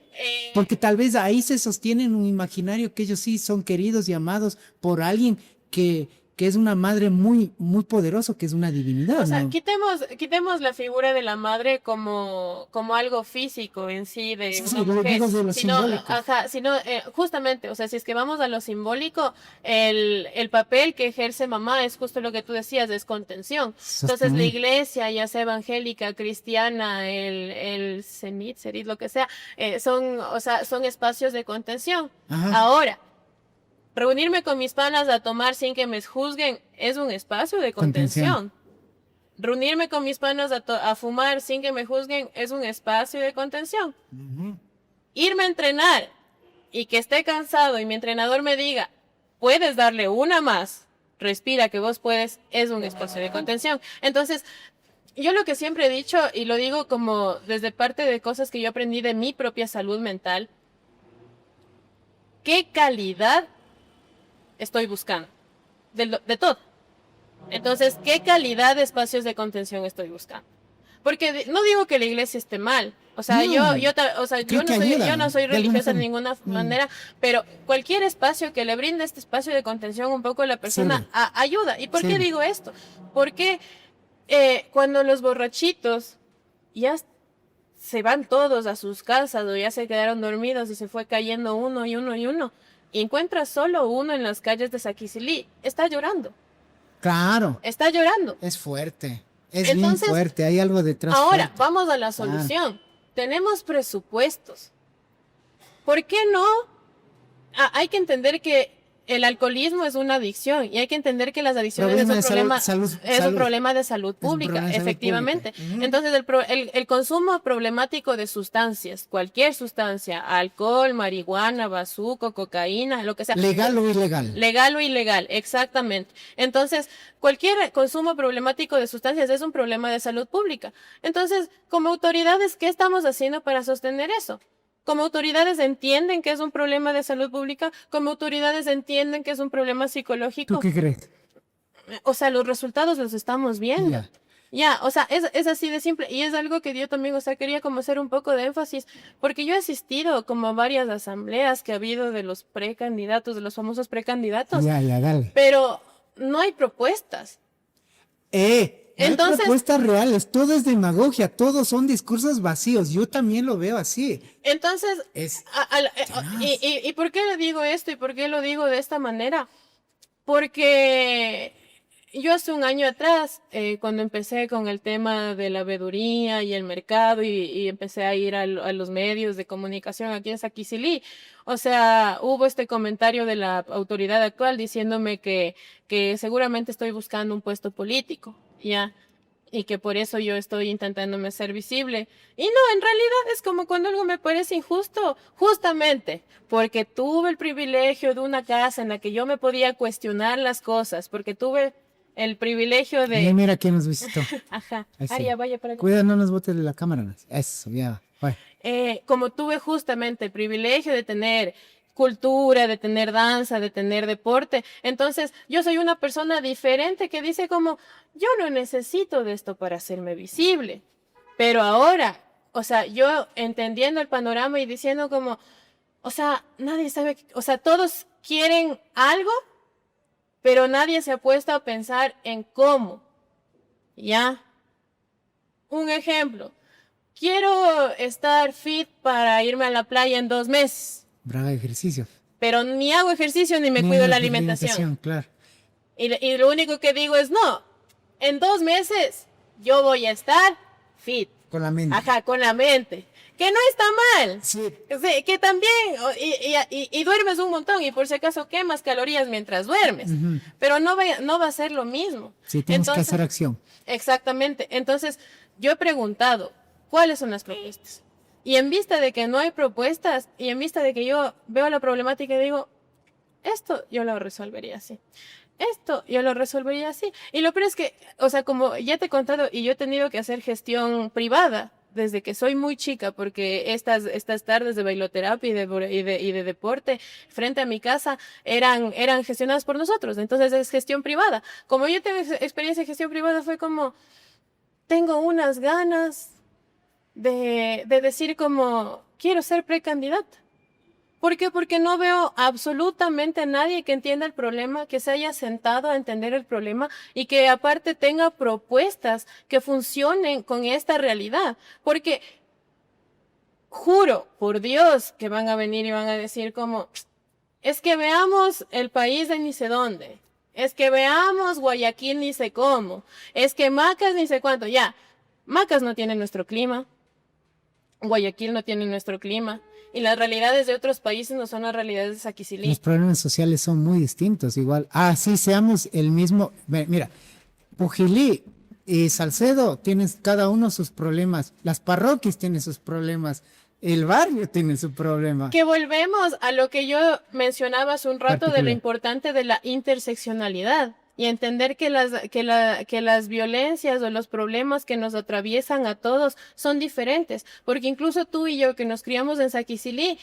Porque tal vez ahí se sostienen un imaginario que ellos sí son queridos y amados por alguien que es una madre muy, muy poderosa, que es una divinidad, O sea, ¿no? quitemos la figura de la madre como algo físico en sí de Sí, una sí, lo mujer, digo de lo simbólico. sino justamente, o sea, si es que vamos a lo simbólico, el papel que ejerce mamá es justo lo que tú decías, es contención. Entonces la Sostener. iglesia, ya sea evangélica, cristiana, el cenit, lo que sea, o sea, son espacios de contención. Ajá. Ahora, reunirme con mis panas a tomar sin que me juzguen es un espacio de contención. Reunirme con mis panas a fumar sin que me juzguen es un espacio de contención. Irme a entrenar y que esté cansado y mi entrenador me diga, puedes darle una más, respira que vos puedes, es un espacio de contención. Entonces, yo lo que siempre he dicho, y lo digo como desde parte de cosas que yo aprendí de mi propia salud mental, ¿qué calidad estoy buscando? De todo. Entonces, ¿qué calidad de espacios de contención estoy buscando? Porque no digo que la iglesia esté mal. O sea, No, o sea, creo que ayuda, yo no soy de alguna religiosa de forma. ninguna manera, pero cualquier espacio que le brinde este espacio de contención un poco a la persona Sirve. ayuda. ¿Y por qué Sirve. digo esto? Porque cuando los borrachitos ya se van todos a sus casas o ya se quedaron dormidos y se fue cayendo uno y uno y uno, y encuentras solo uno en las calles de Saquicilí, está llorando. Claro. Está llorando. Es fuerte. Es Entonces, bien fuerte. Hay algo detrás. Ahora, fuerte. vamos a la solución. Tenemos presupuestos. ¿Por qué no? Hay que entender que el alcoholismo es una adicción y hay que entender que las adicciones es un problema de salud pública, efectivamente. Entonces, el consumo problemático de sustancias, cualquier sustancia, alcohol, marihuana, bazuco, cocaína, lo que sea. ¿Legal o ilegal? Legal o ilegal, exactamente. Entonces, cualquier consumo problemático de sustancias es un problema de salud pública. Entonces, como autoridades, ¿qué estamos haciendo para sostener eso? Como autoridades entienden que es un problema de salud pública, como autoridades entienden que es un problema psicológico. ¿Tú qué crees? O sea, los resultados los estamos viendo. Ya. Ya, o sea, es así de simple. Y es algo que yo también, o sea, quería como hacer un poco de énfasis, porque yo he asistido como a varias asambleas que ha habido de los precandidatos, de los famosos precandidatos. Ya, dale. Pero no hay propuestas. Entonces, hay propuestas reales, todo es demagogia, todos son discursos vacíos, yo también lo veo así. Entonces, ¿y por qué le digo esto y por qué lo digo de esta manera? Porque yo hace un año atrás, cuando empecé con el tema de la veeduría y el mercado y empecé a ir a los medios de comunicación aquí en Saquicilí, o sea, hubo este comentario de la autoridad actual diciéndome que seguramente estoy buscando un puesto político, ¿ya? Y que por eso yo estoy intentándome ser visible. Y no, en realidad es como cuando algo me parece injusto, justamente porque tuve el privilegio de una casa en la que yo me podía cuestionar las cosas, porque tuve el privilegio de... Y mira quién nos visitó. Ajá. Sí. Ya vaya para allá. Cuida, no nos botes de la cámara. Eso, ya. Como tuve justamente el privilegio de tener cultura, de tener danza, de tener deporte, entonces yo soy una persona diferente que dice como, yo no necesito de esto para hacerme visible. Pero ahora, o sea, yo entendiendo el panorama y diciendo como, o sea, nadie sabe, o sea, todos quieren algo, pero nadie se ha puesto a pensar en cómo. ¿Ya? Un ejemplo. Quiero estar fit para irme a la playa en 2 meses. Bravo ejercicio. Pero ni hago ejercicio ni me cuido la alimentación. Claro. Y lo único que digo es, no, en 2 meses yo voy a estar fit. Con la mente. Ajá, con la mente. que no está mal. Sí. Sí, que también, y duermes un montón, y por si acaso quemas calorías mientras duermes, pero no va a ser lo mismo. Sí, tienes que hacer acción. Exactamente. Entonces, yo he preguntado, ¿cuáles son las propuestas? Y en vista de que no hay propuestas, y en vista de que yo veo la problemática y digo, esto yo lo resolvería así. Esto yo lo resolvería así. Y lo peor es que, o sea, como ya te he contado, y yo he tenido que hacer gestión privada desde que soy muy chica, porque estas tardes de bailoterapia y de deporte frente a mi casa eran gestionadas por nosotros. Entonces es gestión privada. Como yo tengo experiencia en gestión privada, fue como, tengo unas ganas de decir como, quiero ser precandidata. ¿Por qué? Porque no veo absolutamente a nadie que entienda el problema, que se haya sentado a entender el problema y que aparte tenga propuestas que funcionen con esta realidad. Porque juro por Dios que van a venir y van a decir como, es que veamos el país de ni sé dónde, es que veamos Guayaquil ni sé cómo, es que Macas ni sé cuánto. Ya, Macas no tiene nuestro clima, Guayaquil no tiene nuestro clima. Y las realidades de otros países no son las realidades de Saquicilí. Los problemas sociales son muy distintos, igual. Sí, seamos el mismo. Mira, Pujilí y Salcedo tienen cada uno sus problemas. Las parroquias tienen sus problemas. El barrio tiene su problema. Que volvemos a lo que yo mencionaba hace un rato de lo importante de la interseccionalidad. Y entender que las violencias o los problemas que nos atraviesan a todos son diferentes. Porque incluso tú y yo que nos criamos en Saquicilí,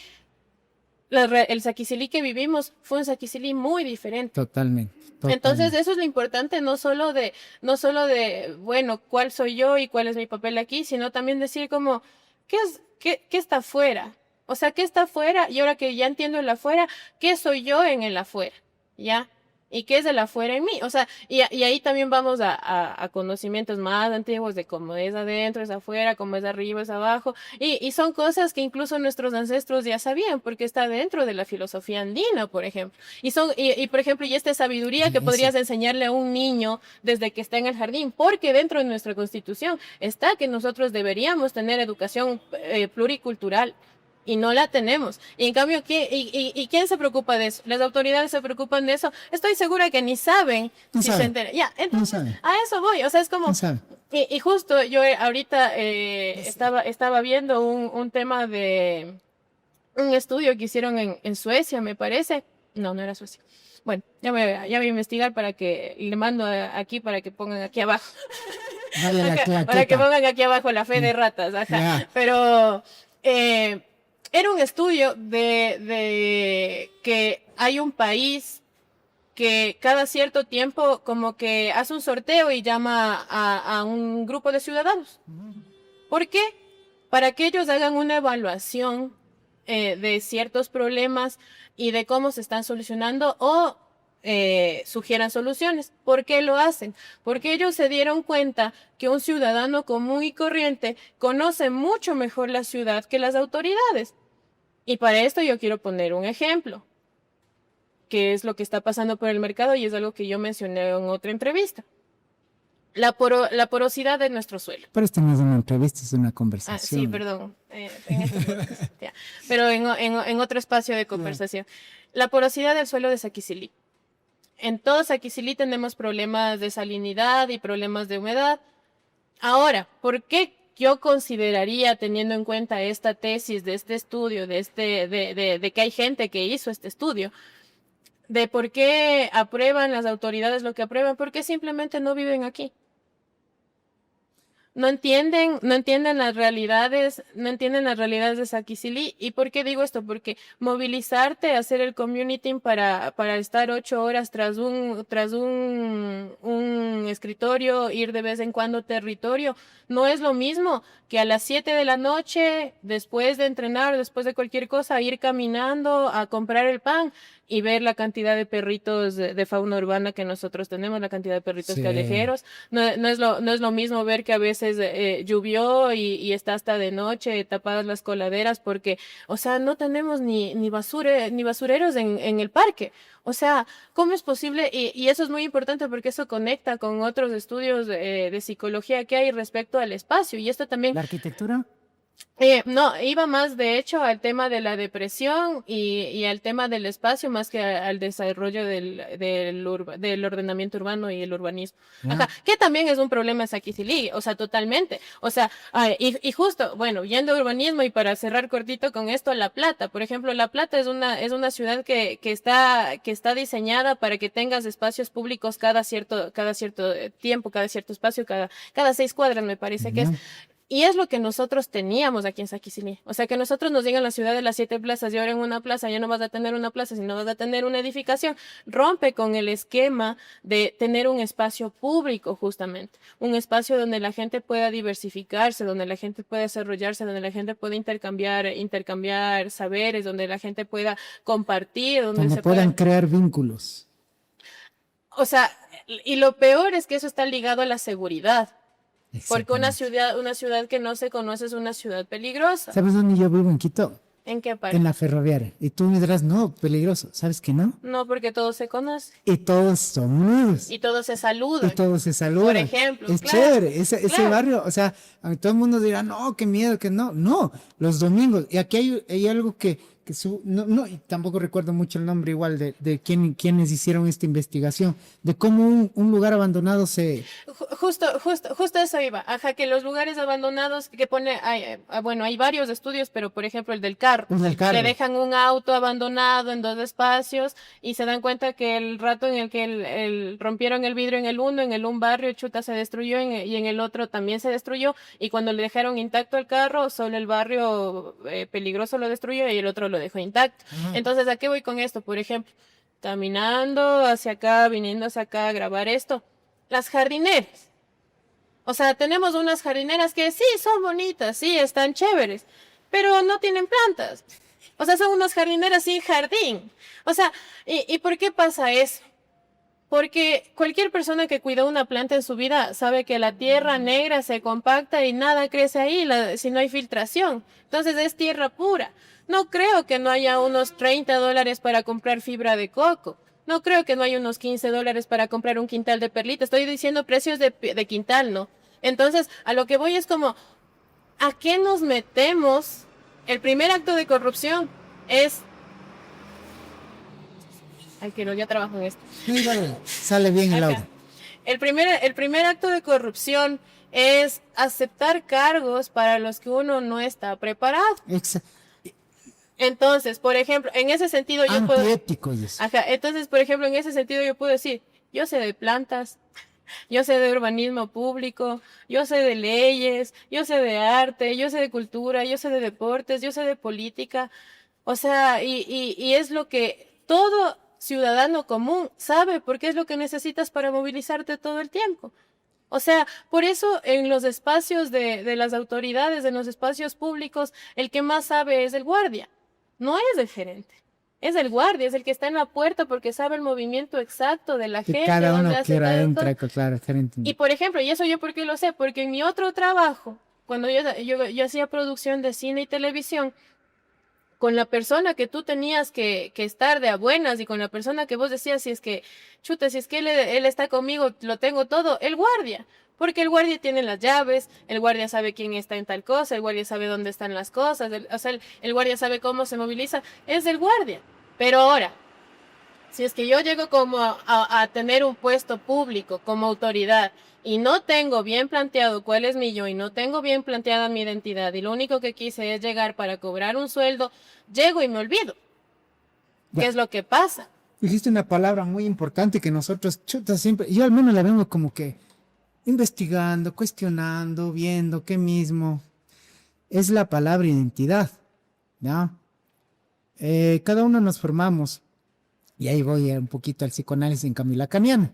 el Saquicilí que vivimos fue un Saquicilí muy diferente. Totalmente. Entonces eso es lo importante, no solo de, bueno, cuál soy yo y cuál es mi papel aquí, sino también decir como, ¿qué está afuera? O sea, ¿qué está afuera? Y ahora que ya entiendo el afuera, ¿qué soy yo en el afuera? ¿Ya? ¿Y qué es el afuera en mí? O sea, y ahí también vamos a conocimientos más antiguos de cómo es adentro, es afuera, cómo es arriba, es abajo. Y son cosas que incluso nuestros ancestros ya sabían, porque está dentro de la filosofía andina, por ejemplo. Por ejemplo, y esta sabiduría que podrías enseñarle a un niño desde que está en el jardín, porque dentro de nuestra constitución está que nosotros deberíamos tener educación pluricultural. Y no la tenemos. Y en cambio, ¿quién se preocupa de eso? Las autoridades se preocupan de eso. Estoy segura que ni saben si se enteran. Ya, entonces, a eso voy. O sea, es como... Y justo yo ahorita estaba viendo un tema de un estudio que hicieron en Suecia, me parece. No era Suecia. Bueno, ya voy a investigar para que le mando aquí para que pongan aquí abajo. Para que pongan aquí abajo la fe de ratas. Ajá. Yeah. Pero... era un estudio de que hay un país que cada cierto tiempo como que hace un sorteo y llama a un grupo de ciudadanos. ¿Por qué? Para que ellos hagan una evaluación de ciertos problemas y de cómo se están solucionando o sugieran soluciones. ¿Por qué lo hacen? Porque ellos se dieron cuenta que un ciudadano común y corriente conoce mucho mejor la ciudad que las autoridades. Y para esto yo quiero poner un ejemplo, que es lo que está pasando por el mercado y es algo que yo mencioné en otra entrevista. La porosidad de nuestro suelo. Pero esto no es una entrevista, es una conversación. Sí, perdón. Pero en otro espacio de conversación. La porosidad del suelo de Saquicilí. En todo Saquicilí tenemos problemas de salinidad y problemas de humedad. Ahora, ¿por qué yo consideraría, teniendo en cuenta esta tesis de este estudio, de que hay gente que hizo este estudio, de por qué aprueban las autoridades lo que aprueban? Porque simplemente no viven aquí. No entienden las realidades de Saquicilí. ¿Y por qué digo esto? Porque movilizarte, hacer el commuting para estar 8 horas tras un escritorio, ir de vez en cuando territorio, no es lo mismo que a las 7 de la noche, después de entrenar, después de cualquier cosa, ir caminando a comprar el pan y ver la cantidad de perritos de fauna urbana que nosotros tenemos, la cantidad de perritos callejeros. No es lo mismo ver que a veces llovió y está hasta de noche tapadas las coladeras porque, o sea, no tenemos ni basureros en el parque. O sea, ¿cómo es posible? Y eso es muy importante porque eso conecta con otros estudios de psicología que hay respecto al espacio. Y esto también... ¿La arquitectura? No, iba más de hecho al tema de la depresión y al tema del espacio más que al desarrollo del ordenamiento urbano y el urbanismo. Ajá, ¿ya? que también es un problema Saquicilí, o sea, totalmente. O sea, y justo, bueno, yendo a urbanismo y para cerrar cortito con esto, La Plata, por ejemplo, La Plata es una ciudad que está diseñada para que tengas espacios públicos cada cierto tiempo, cada cierto espacio, cada 6 cuadras, me parece que es. ¿Ya? Y es lo que nosotros teníamos aquí en Saquicilí. O sea, que nosotros nos digan la ciudad de las 7 plazas y ahora en una plaza ya no vas a tener una plaza, sino vas a tener una edificación. Rompe con el esquema de tener un espacio público, justamente. Un espacio donde la gente pueda diversificarse, donde la gente pueda desarrollarse, donde la gente pueda intercambiar saberes, donde la gente pueda compartir, donde Donde se puedan pueda... crear vínculos. O sea, y lo peor es que eso está ligado a la seguridad. Porque Exactamente. una ciudad que no se conoce es una ciudad peligrosa. ¿Sabes dónde yo vivo en Quito? ¿En qué En parte? la ferroviaria. Y tú me dirás, no, peligroso. ¿Sabes que no? No, porque todo se conoce Y todos son unidos. y todos se Y saludan. todos se Por saludan. ejemplo, Es claro, chévere. Ese claro. barrio, o sea, a mí todo el mundo dirá, no, qué miedo, que no. No, los domingos. Y aquí hay algo no, no, y tampoco recuerdo mucho el nombre igual de quienes hicieron esta investigación, de cómo un lugar abandonado se... Justo eso iba. Ajá, que los lugares abandonados que pone, bueno, hay varios estudios, pero por ejemplo el del carro, Es el que carro. dejan un auto abandonado en 2 espacios y se dan cuenta que el rato en el que rompieron el vidrio en el un barrio, chuta, se destruyó y en el otro también se destruyó y cuando le dejaron intacto el carro, solo el barrio peligroso lo destruyó y el otro lo dejó intacto. Ajá. Entonces, ¿a qué voy con esto? Por ejemplo, caminando hacia acá, viniendo hacia acá a grabar esto. Las jardineras. O sea, tenemos unas jardineras que sí son bonitas, sí están chéveres, pero no tienen plantas. O sea, son unas jardineras sin jardín. O sea, ¿y por qué pasa eso? Porque cualquier persona que cuida una planta en su vida sabe que la tierra negra se compacta y nada crece ahí si no hay filtración. Entonces es tierra pura. No creo que no haya unos $30 para comprar fibra de coco. No creo que no haya unos $15 para comprar un quintal de perlita. Estoy diciendo precios de quintal, ¿no? Entonces, a lo que voy es como, ¿a qué nos metemos? El primer acto de corrupción es... Ay, que no, ya trabajo en esto. Sí, vale, sale bien el audio. Acá. El primer acto de corrupción es aceptar cargos para los que uno no está preparado. Exa- Entonces, por ejemplo, en ese sentido yo puedo, Antiético es eso. ajá, entonces, por ejemplo, en ese sentido yo puedo decir, yo sé de plantas, yo sé de urbanismo público, yo sé de leyes, yo sé de arte, yo sé de cultura, yo sé de deportes, yo sé de política. O sea, y es lo que todo ciudadano común sabe, porque es lo que necesitas para movilizarte todo el tiempo. O sea, por eso en los espacios de las autoridades, en los espacios públicos, el que más sabe es el guardia, no es el gerente. Es el guardia, es el que está en la puerta porque sabe el movimiento exacto de la Que gente, cada dónde uno hace quiera cada entra, cosa. claro, gerente. Y por ejemplo, y eso yo por qué lo sé, porque en mi otro trabajo, cuando yo hacía producción de cine y televisión, con la persona que tú tenías que estar de a buenas y con la persona que vos decías, si es que, chuta, si es que él está conmigo, lo tengo todo, el guardia. Porque el guardia tiene las llaves, el guardia sabe quién está en tal cosa, el guardia sabe dónde están las cosas, o sea, el guardia sabe cómo se moviliza, es el guardia. Pero ahora, si es que yo llego como a tener un puesto público como autoridad y no tengo bien planteado cuál es mi yo y no tengo bien planteada mi identidad y lo único que quise es llegar para cobrar un sueldo, llego y me olvido. ¿Qué Ya, es lo que pasa? dijiste una palabra muy importante que nosotros, chuta, siempre, yo al menos la vemos como que investigando, cuestionando, viendo qué mismo. Es la palabra identidad, ¿ya? Cada uno nos formamos, y ahí voy un poquito al psicoanálisis en cambio lacaniano.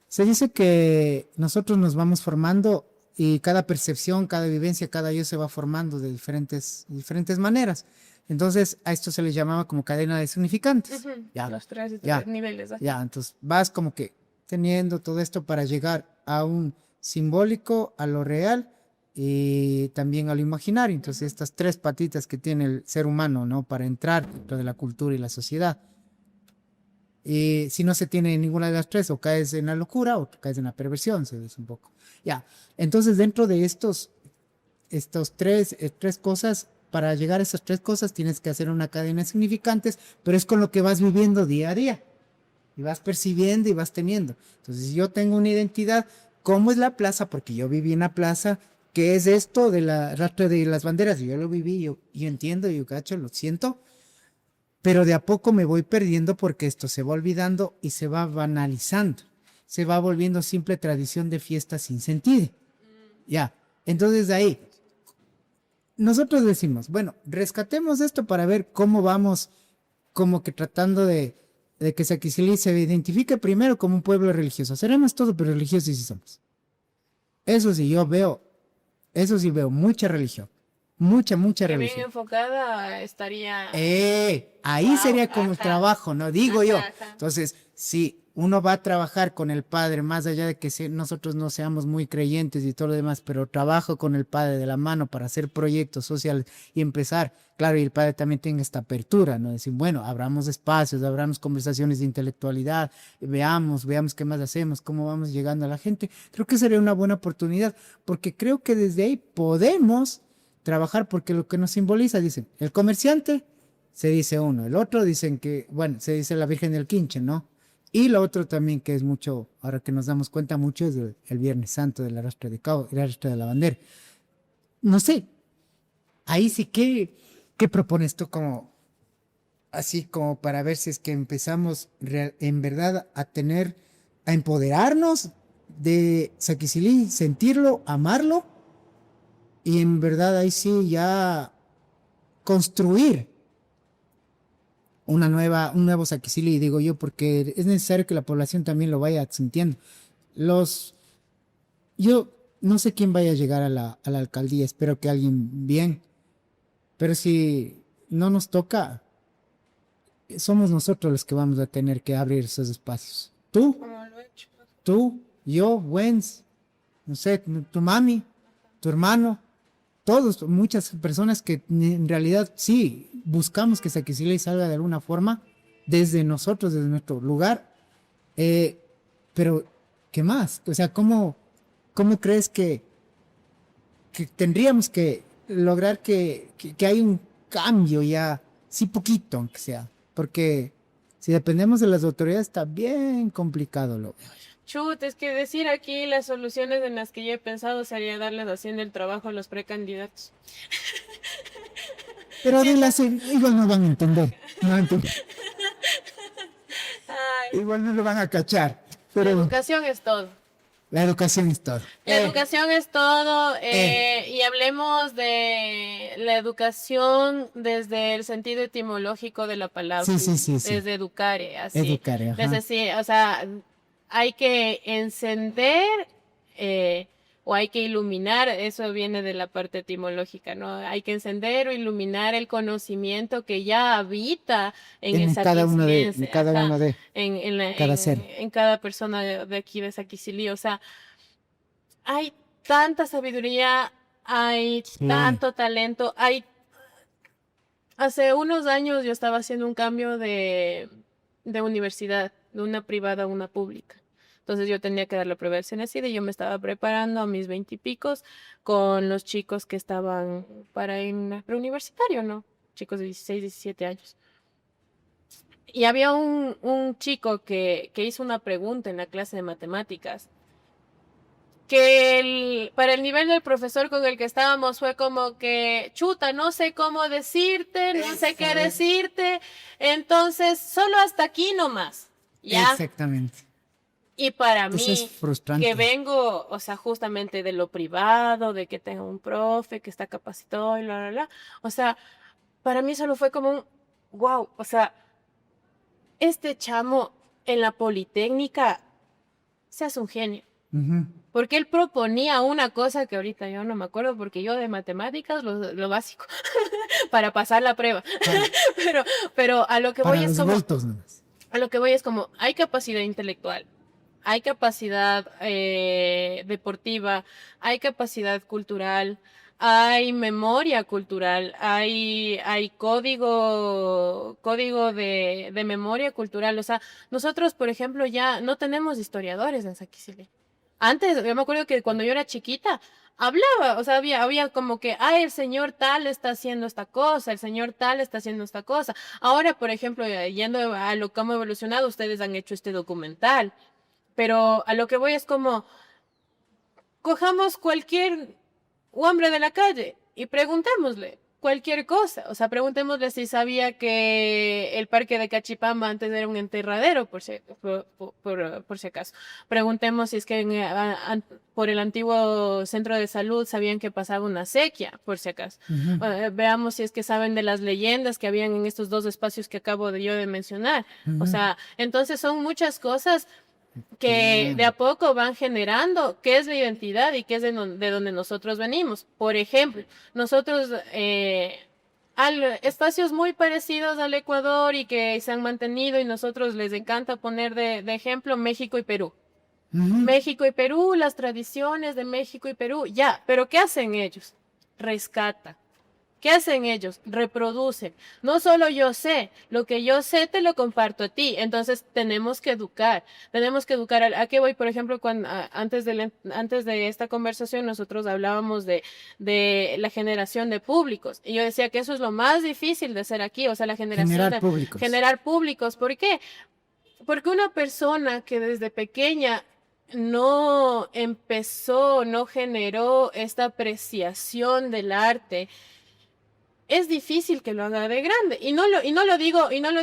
Se dice que nosotros nos vamos formando y cada percepción, cada vivencia, cada yo se va formando de diferentes maneras. Entonces, a esto se le llamaba como cadena de significantes. Ujú. Ya, Los tres ya, niveles. ya. Entonces, vas como que teniendo todo esto para llegar a un simbólico, a lo real y también a lo imaginario. Entonces, estas tres patitas que tiene el ser humano, ¿no? Para entrar dentro de la cultura y la sociedad. Y si no se tiene ninguna de las tres, o caes en la locura o caes en la perversión, se dice un poco. Ya, entonces dentro de estos tres cosas. Para llegar a esas tres cosas tienes que hacer una cadena de significantes, pero es con lo que vas viviendo día a día. Y vas percibiendo y vas teniendo. Entonces, yo tengo una identidad. ¿Cómo es la plaza? Porque yo viví en la plaza. ¿Qué es esto de la rastro de las banderas? Yo lo viví, yo entiendo, yo cacho, lo siento. Pero de a poco me voy perdiendo porque esto se va olvidando y se va banalizando. Se va volviendo simple tradición de fiesta sin sentido. Ya. Entonces, de ahí, nosotros decimos, bueno, rescatemos esto para ver cómo vamos como que tratando de que Saquicilí se identifique primero como un pueblo religioso. Seremos todo, pero religiosos sí somos. Eso sí, eso sí veo mucha religión. Mucha Que bien religión. enfocada estaría. Ahí Wow, sería como el ajá, trabajo, ¿no? Digo yo. ajá. Entonces, si uno va a trabajar con el Padre, más allá de que nosotros no seamos muy creyentes y todo lo demás, pero trabajo con el Padre de la mano para hacer proyectos sociales y empezar, claro, y el Padre también tenga esta apertura, ¿no? Decir, bueno, abramos espacios, abramos conversaciones de intelectualidad, veamos qué más hacemos, cómo vamos llegando a la gente. Creo que sería una buena oportunidad, porque creo que desde ahí podemos trabajar, porque lo que nos simboliza, dicen, el comerciante se dice uno, el otro dicen que, bueno, se dice la Virgen del Quinche, ¿no? Y lo otro también que es mucho, ahora que nos damos cuenta mucho, es el Viernes Santo del arrastre de cabo, el arrastre de la bandera. No sé, ahí sí que, ¿qué propones tú como, así como para ver si es que empezamos en verdad a tener, a empoderarnos de Saquicilí, sentirlo, amarlo, y en verdad ahí sí ya construir un nuevo Saquicili, digo yo, porque es necesario que la población también lo vaya sintiendo. Los, yo no sé quién vaya a llegar a la alcaldía, espero que alguien bien, pero si no nos toca, somos nosotros los que vamos a tener que abrir esos espacios. Como lo he hecho. Tú, yo, Wens, no sé, tu mami, tu hermano, todos, muchas personas que en realidad sí buscamos que Saquicili salga de alguna forma desde nosotros, desde nuestro lugar, eh, pero ¿qué más? O sea, ¿cómo crees que tendríamos que lograr que hay un cambio ya, sí poquito, aunque sea? Porque si dependemos de las autoridades está bien complicado lo veo. Chut, es que decir aquí las soluciones en las que yo he pensado sería darles haciendo el trabajo a los precandidatos. Pero de las, igual no van a entender, no van a entender. Ay, Igual no lo van a cachar, la pero educación es todo. la educación es todo. La educación es todo, Eh. y hablemos de la educación desde el sentido etimológico de la palabra, Sí. desde educare, así, Educar, desde ajá. sí, o sea, hay que encender o hay que iluminar, eso viene de la parte etimológica, ¿no? Hay que encender o iluminar el conocimiento que ya habita en el En saquicilense, cada ajá, uno de cada ser. en cada persona de aquí de Saquicilí, o sea, hay tanta sabiduría, hay Sí. tanto talento, hay... Hace unos años yo estaba haciendo un cambio de universidad, de una privada a una pública. Entonces yo tenía que dar la prueba del CNESID y yo me estaba preparando a mis 20 y picos con los chicos que estaban para en el preuniversitario, ¿no? Chicos de 16, 17 años. Y había un chico que hizo una pregunta en la clase de matemáticas que para el nivel del profesor con el que estábamos fue como que, chuta, no sé cómo decirte, no sé qué decirte, entonces solo hasta aquí nomás, ¿ya? Exactamente. Y para Eso es mí, que frustrante. vengo, o sea, justamente de lo privado, de que tengo un profe que está capacitado y o sea, para mí solo fue como un, wow, o sea, este chamo en la Politécnica se hace un genio. Ujú. Porque él proponía una cosa que ahorita yo no me acuerdo, porque yo de matemáticas lo básico para pasar la prueba. Para, pero, pero a lo que para voy es los como, vueltos nomás. a lo que voy es como, hay capacidad intelectual, hay capacidad deportiva, hay capacidad cultural, hay memoria cultural, hay código de memoria cultural. O sea, nosotros, por ejemplo, ya no tenemos historiadores en Saquicili. Antes, yo me acuerdo que cuando yo era chiquita, hablaba, o sea, había como que, ay, el señor tal está haciendo esta cosa, el señor tal está haciendo esta cosa. Ahora, por ejemplo, yendo a lo que hemos evolucionado, ustedes han hecho este documental, pero a lo que voy es como, cojamos cualquier hombre de la calle y preguntémosle cualquier cosa. O sea, preguntémosle si sabía que el parque de Cachipamba antes era un enterradero, por si acaso. Preguntemos si es que por el antiguo centro de salud sabían que pasaba una sequía, por si acaso. Ujú, Veamos si es que saben de las leyendas que habían en estos dos espacios que acabo de yo de mencionar. O ujú. sea, entonces son muchas cosas que de Bien. a poco van generando qué es la identidad y qué es de donde nosotros venimos. Por ejemplo, nosotros espacios muy parecidos al Ecuador y que se han mantenido y nosotros les encanta poner de ejemplo México y Perú. Ujú. México y Perú, las tradiciones de México y Perú, ya, pero ¿qué hacen ellos? Rescata. ¿Qué hacen ellos? Reproducen. No solo yo sé, lo que yo sé te lo comparto a ti. Entonces tenemos que educar. Tenemos que educar. ¿A qué voy? Por ejemplo, antes de esta conversación nosotros hablábamos de la generación de públicos. Y yo decía que eso es lo más difícil de hacer aquí. O sea, la generación Generar de públicos. generar públicos. ¿Por qué? Porque una persona que desde pequeña no empezó, no generó esta apreciación del arte, es difícil que lo haga de grande. Y no lo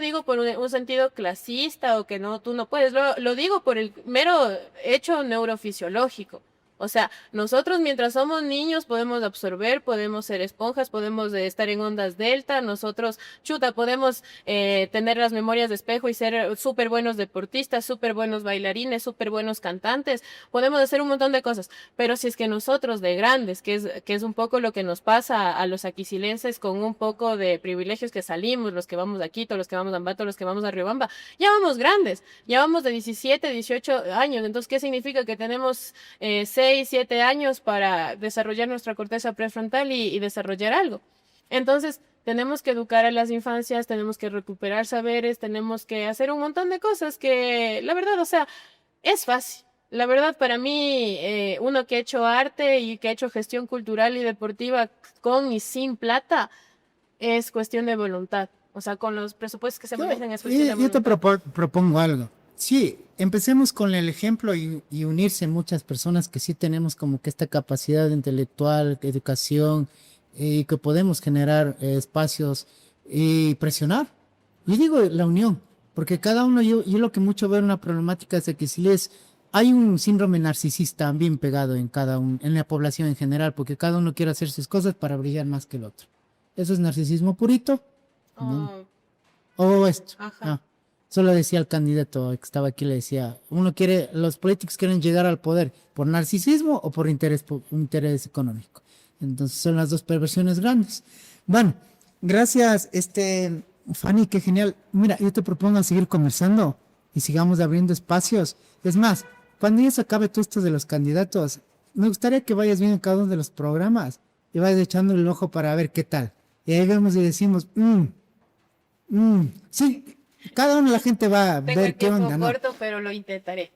digo por un sentido clasista o que no, tú no puedes, lo digo por el mero hecho neurofisiológico. O sea, nosotros mientras somos niños podemos absorber, podemos ser esponjas, podemos estar en ondas delta, nosotros, chuta, podemos tener las memorias de espejo y ser súper buenos deportistas, súper buenos bailarines, súper buenos cantantes, podemos hacer un montón de cosas. Pero si es que nosotros de grandes, que es un poco lo que nos pasa a los aquisilenses con un poco de privilegios que salimos, los que vamos a Quito, los que vamos a Ambato, los que vamos a Riobamba, ya vamos grandes, ya vamos de 17, 18 años. Entonces, ¿qué significa? Que tenemos 6, 7 años para desarrollar nuestra corteza prefrontal y desarrollar algo. Entonces, tenemos que educar a las infancias, tenemos que recuperar saberes, tenemos que hacer un montón de cosas que, la verdad, o sea, es fácil. La verdad, para mí, uno que ha hecho arte y que ha hecho gestión cultural y deportiva con y sin plata, es cuestión de voluntad. O sea, con los presupuestos que se manejan es cuestión de Yo te voluntad. propongo algo. Sí, empecemos con el ejemplo y unirse muchas personas que sí tenemos como que esta capacidad intelectual, educación, y que podemos generar espacios y presionar. Yo digo la unión, porque cada uno, yo lo que mucho veo en la problemática es de que si les hay un síndrome narcisista bien pegado en cada uno, en la población en general, porque cada uno quiere hacer sus cosas para brillar más que el otro. Eso es narcisismo purito. ¿No? Oh, O esto. ajá. Ah, solo decía el candidato que estaba aquí, le decía, los políticos quieren llegar al poder por narcisismo o por interés económico. Entonces son las dos perversiones grandes. Bueno, gracias, Fanny, qué genial. Mira, yo te propongo seguir conversando y sigamos abriendo espacios. Es más, cuando ya se acabe todo esto de los candidatos, me gustaría que vayas viendo cada uno de los programas y vayas echándole el ojo para ver qué tal. Y ahí vemos y decimos, sí, cada uno de la gente va a Tengo el ver qué tiempo onda, ¿no? corto, pero lo intentaré.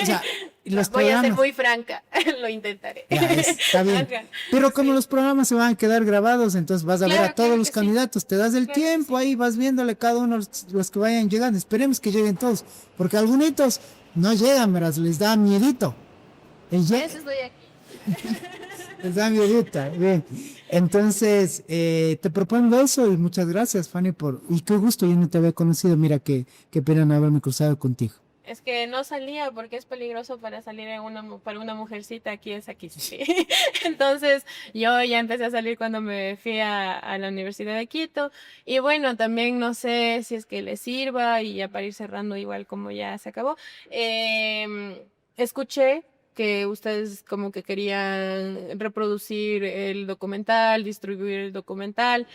O sea, los Voy a ser programas, muy franca, lo intentaré. ya, está bien. Ajá. Pero como Sí, los programas se van a quedar grabados, entonces vas a ver a claro, todos claro los que sí. candidatos, te das el Claro que tiempo sí. ahí, vas viéndole cada uno los que vayan llegando. Esperemos que lleguen todos, porque algunos no llegan, verás, les da miedito. El Por lle- eso estoy aquí. Les da miedito. Bien. Entonces, te propongo eso y muchas gracias, Fanny, y qué gusto, yo no te había conocido, mira qué pena no haberme cruzado contigo. Es que no salía porque es peligroso para salir para una mujercita aquí, sí. Entonces yo ya empecé a salir cuando me fui a la Universidad de Quito y bueno, también no sé si es que le sirva y ya para ir cerrando igual como ya se acabó. Escuché que ustedes como que querían reproducir el documental, distribuir el documental.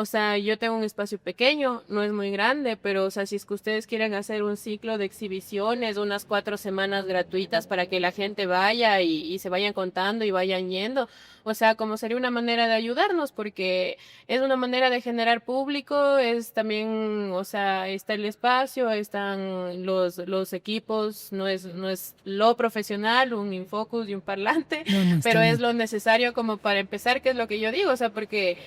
O sea, yo tengo un espacio pequeño, no es muy grande, pero, o sea, si es que ustedes quieren hacer un ciclo de exhibiciones, unas 4 semanas gratuitas para que la gente vaya y se vayan contando y vayan yendo, o sea, como sería una manera de ayudarnos, porque es una manera de generar público, es también, o sea, está el espacio, están los equipos, no es lo profesional, un infocus y un parlante, No, no, está pero es bien. lo necesario como para empezar, que es lo que yo digo, o sea, porque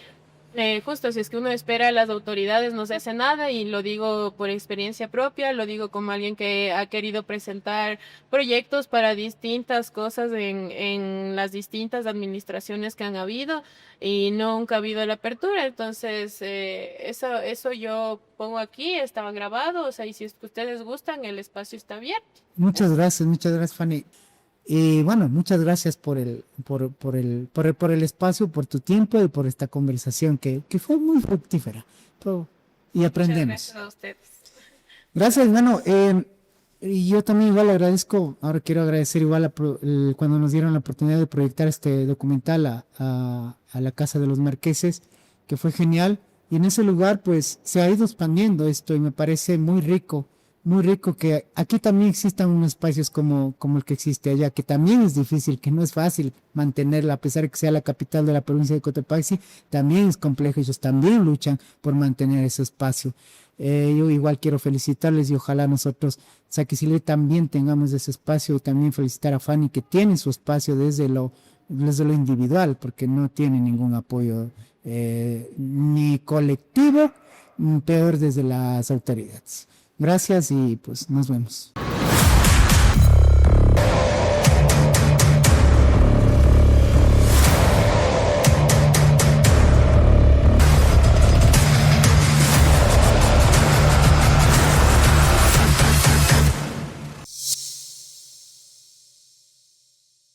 justo si es que uno espera a las autoridades no se hace nada y lo digo por experiencia propia, lo digo como alguien que ha querido presentar proyectos para distintas cosas en las distintas administraciones que han habido y nunca ha habido la apertura. Entonces, eso yo pongo aquí, estaba grabado, o sea, y si es que ustedes gustan, el espacio está abierto. Eso. Muchas gracias, Fanny. Y bueno, muchas gracias por el espacio, por tu tiempo y por esta conversación que fue muy fructífera. Todo- y Muchas aprendemos. gracias a ustedes. Gracias, hermano. Y yo también igual agradezco, ahora quiero agradecer igual cuando nos dieron la oportunidad de proyectar este documental a la Casa de los Marqueses, que fue genial. Y en ese lugar pues se ha ido expandiendo esto y me parece muy rico que aquí también existan unos espacios como el que existe allá, que también es difícil, que no es fácil mantenerla, a pesar de que sea la capital de la provincia de Cotopaxi, también es complejo, ellos también luchan por mantener ese espacio. Yo igual quiero felicitarles y ojalá nosotros, Saquicilé, también tengamos ese espacio. También felicitar a Fanny que tiene su espacio desde lo individual, porque no tiene ningún apoyo ni colectivo, peor desde las autoridades. Gracias y pues nos vemos.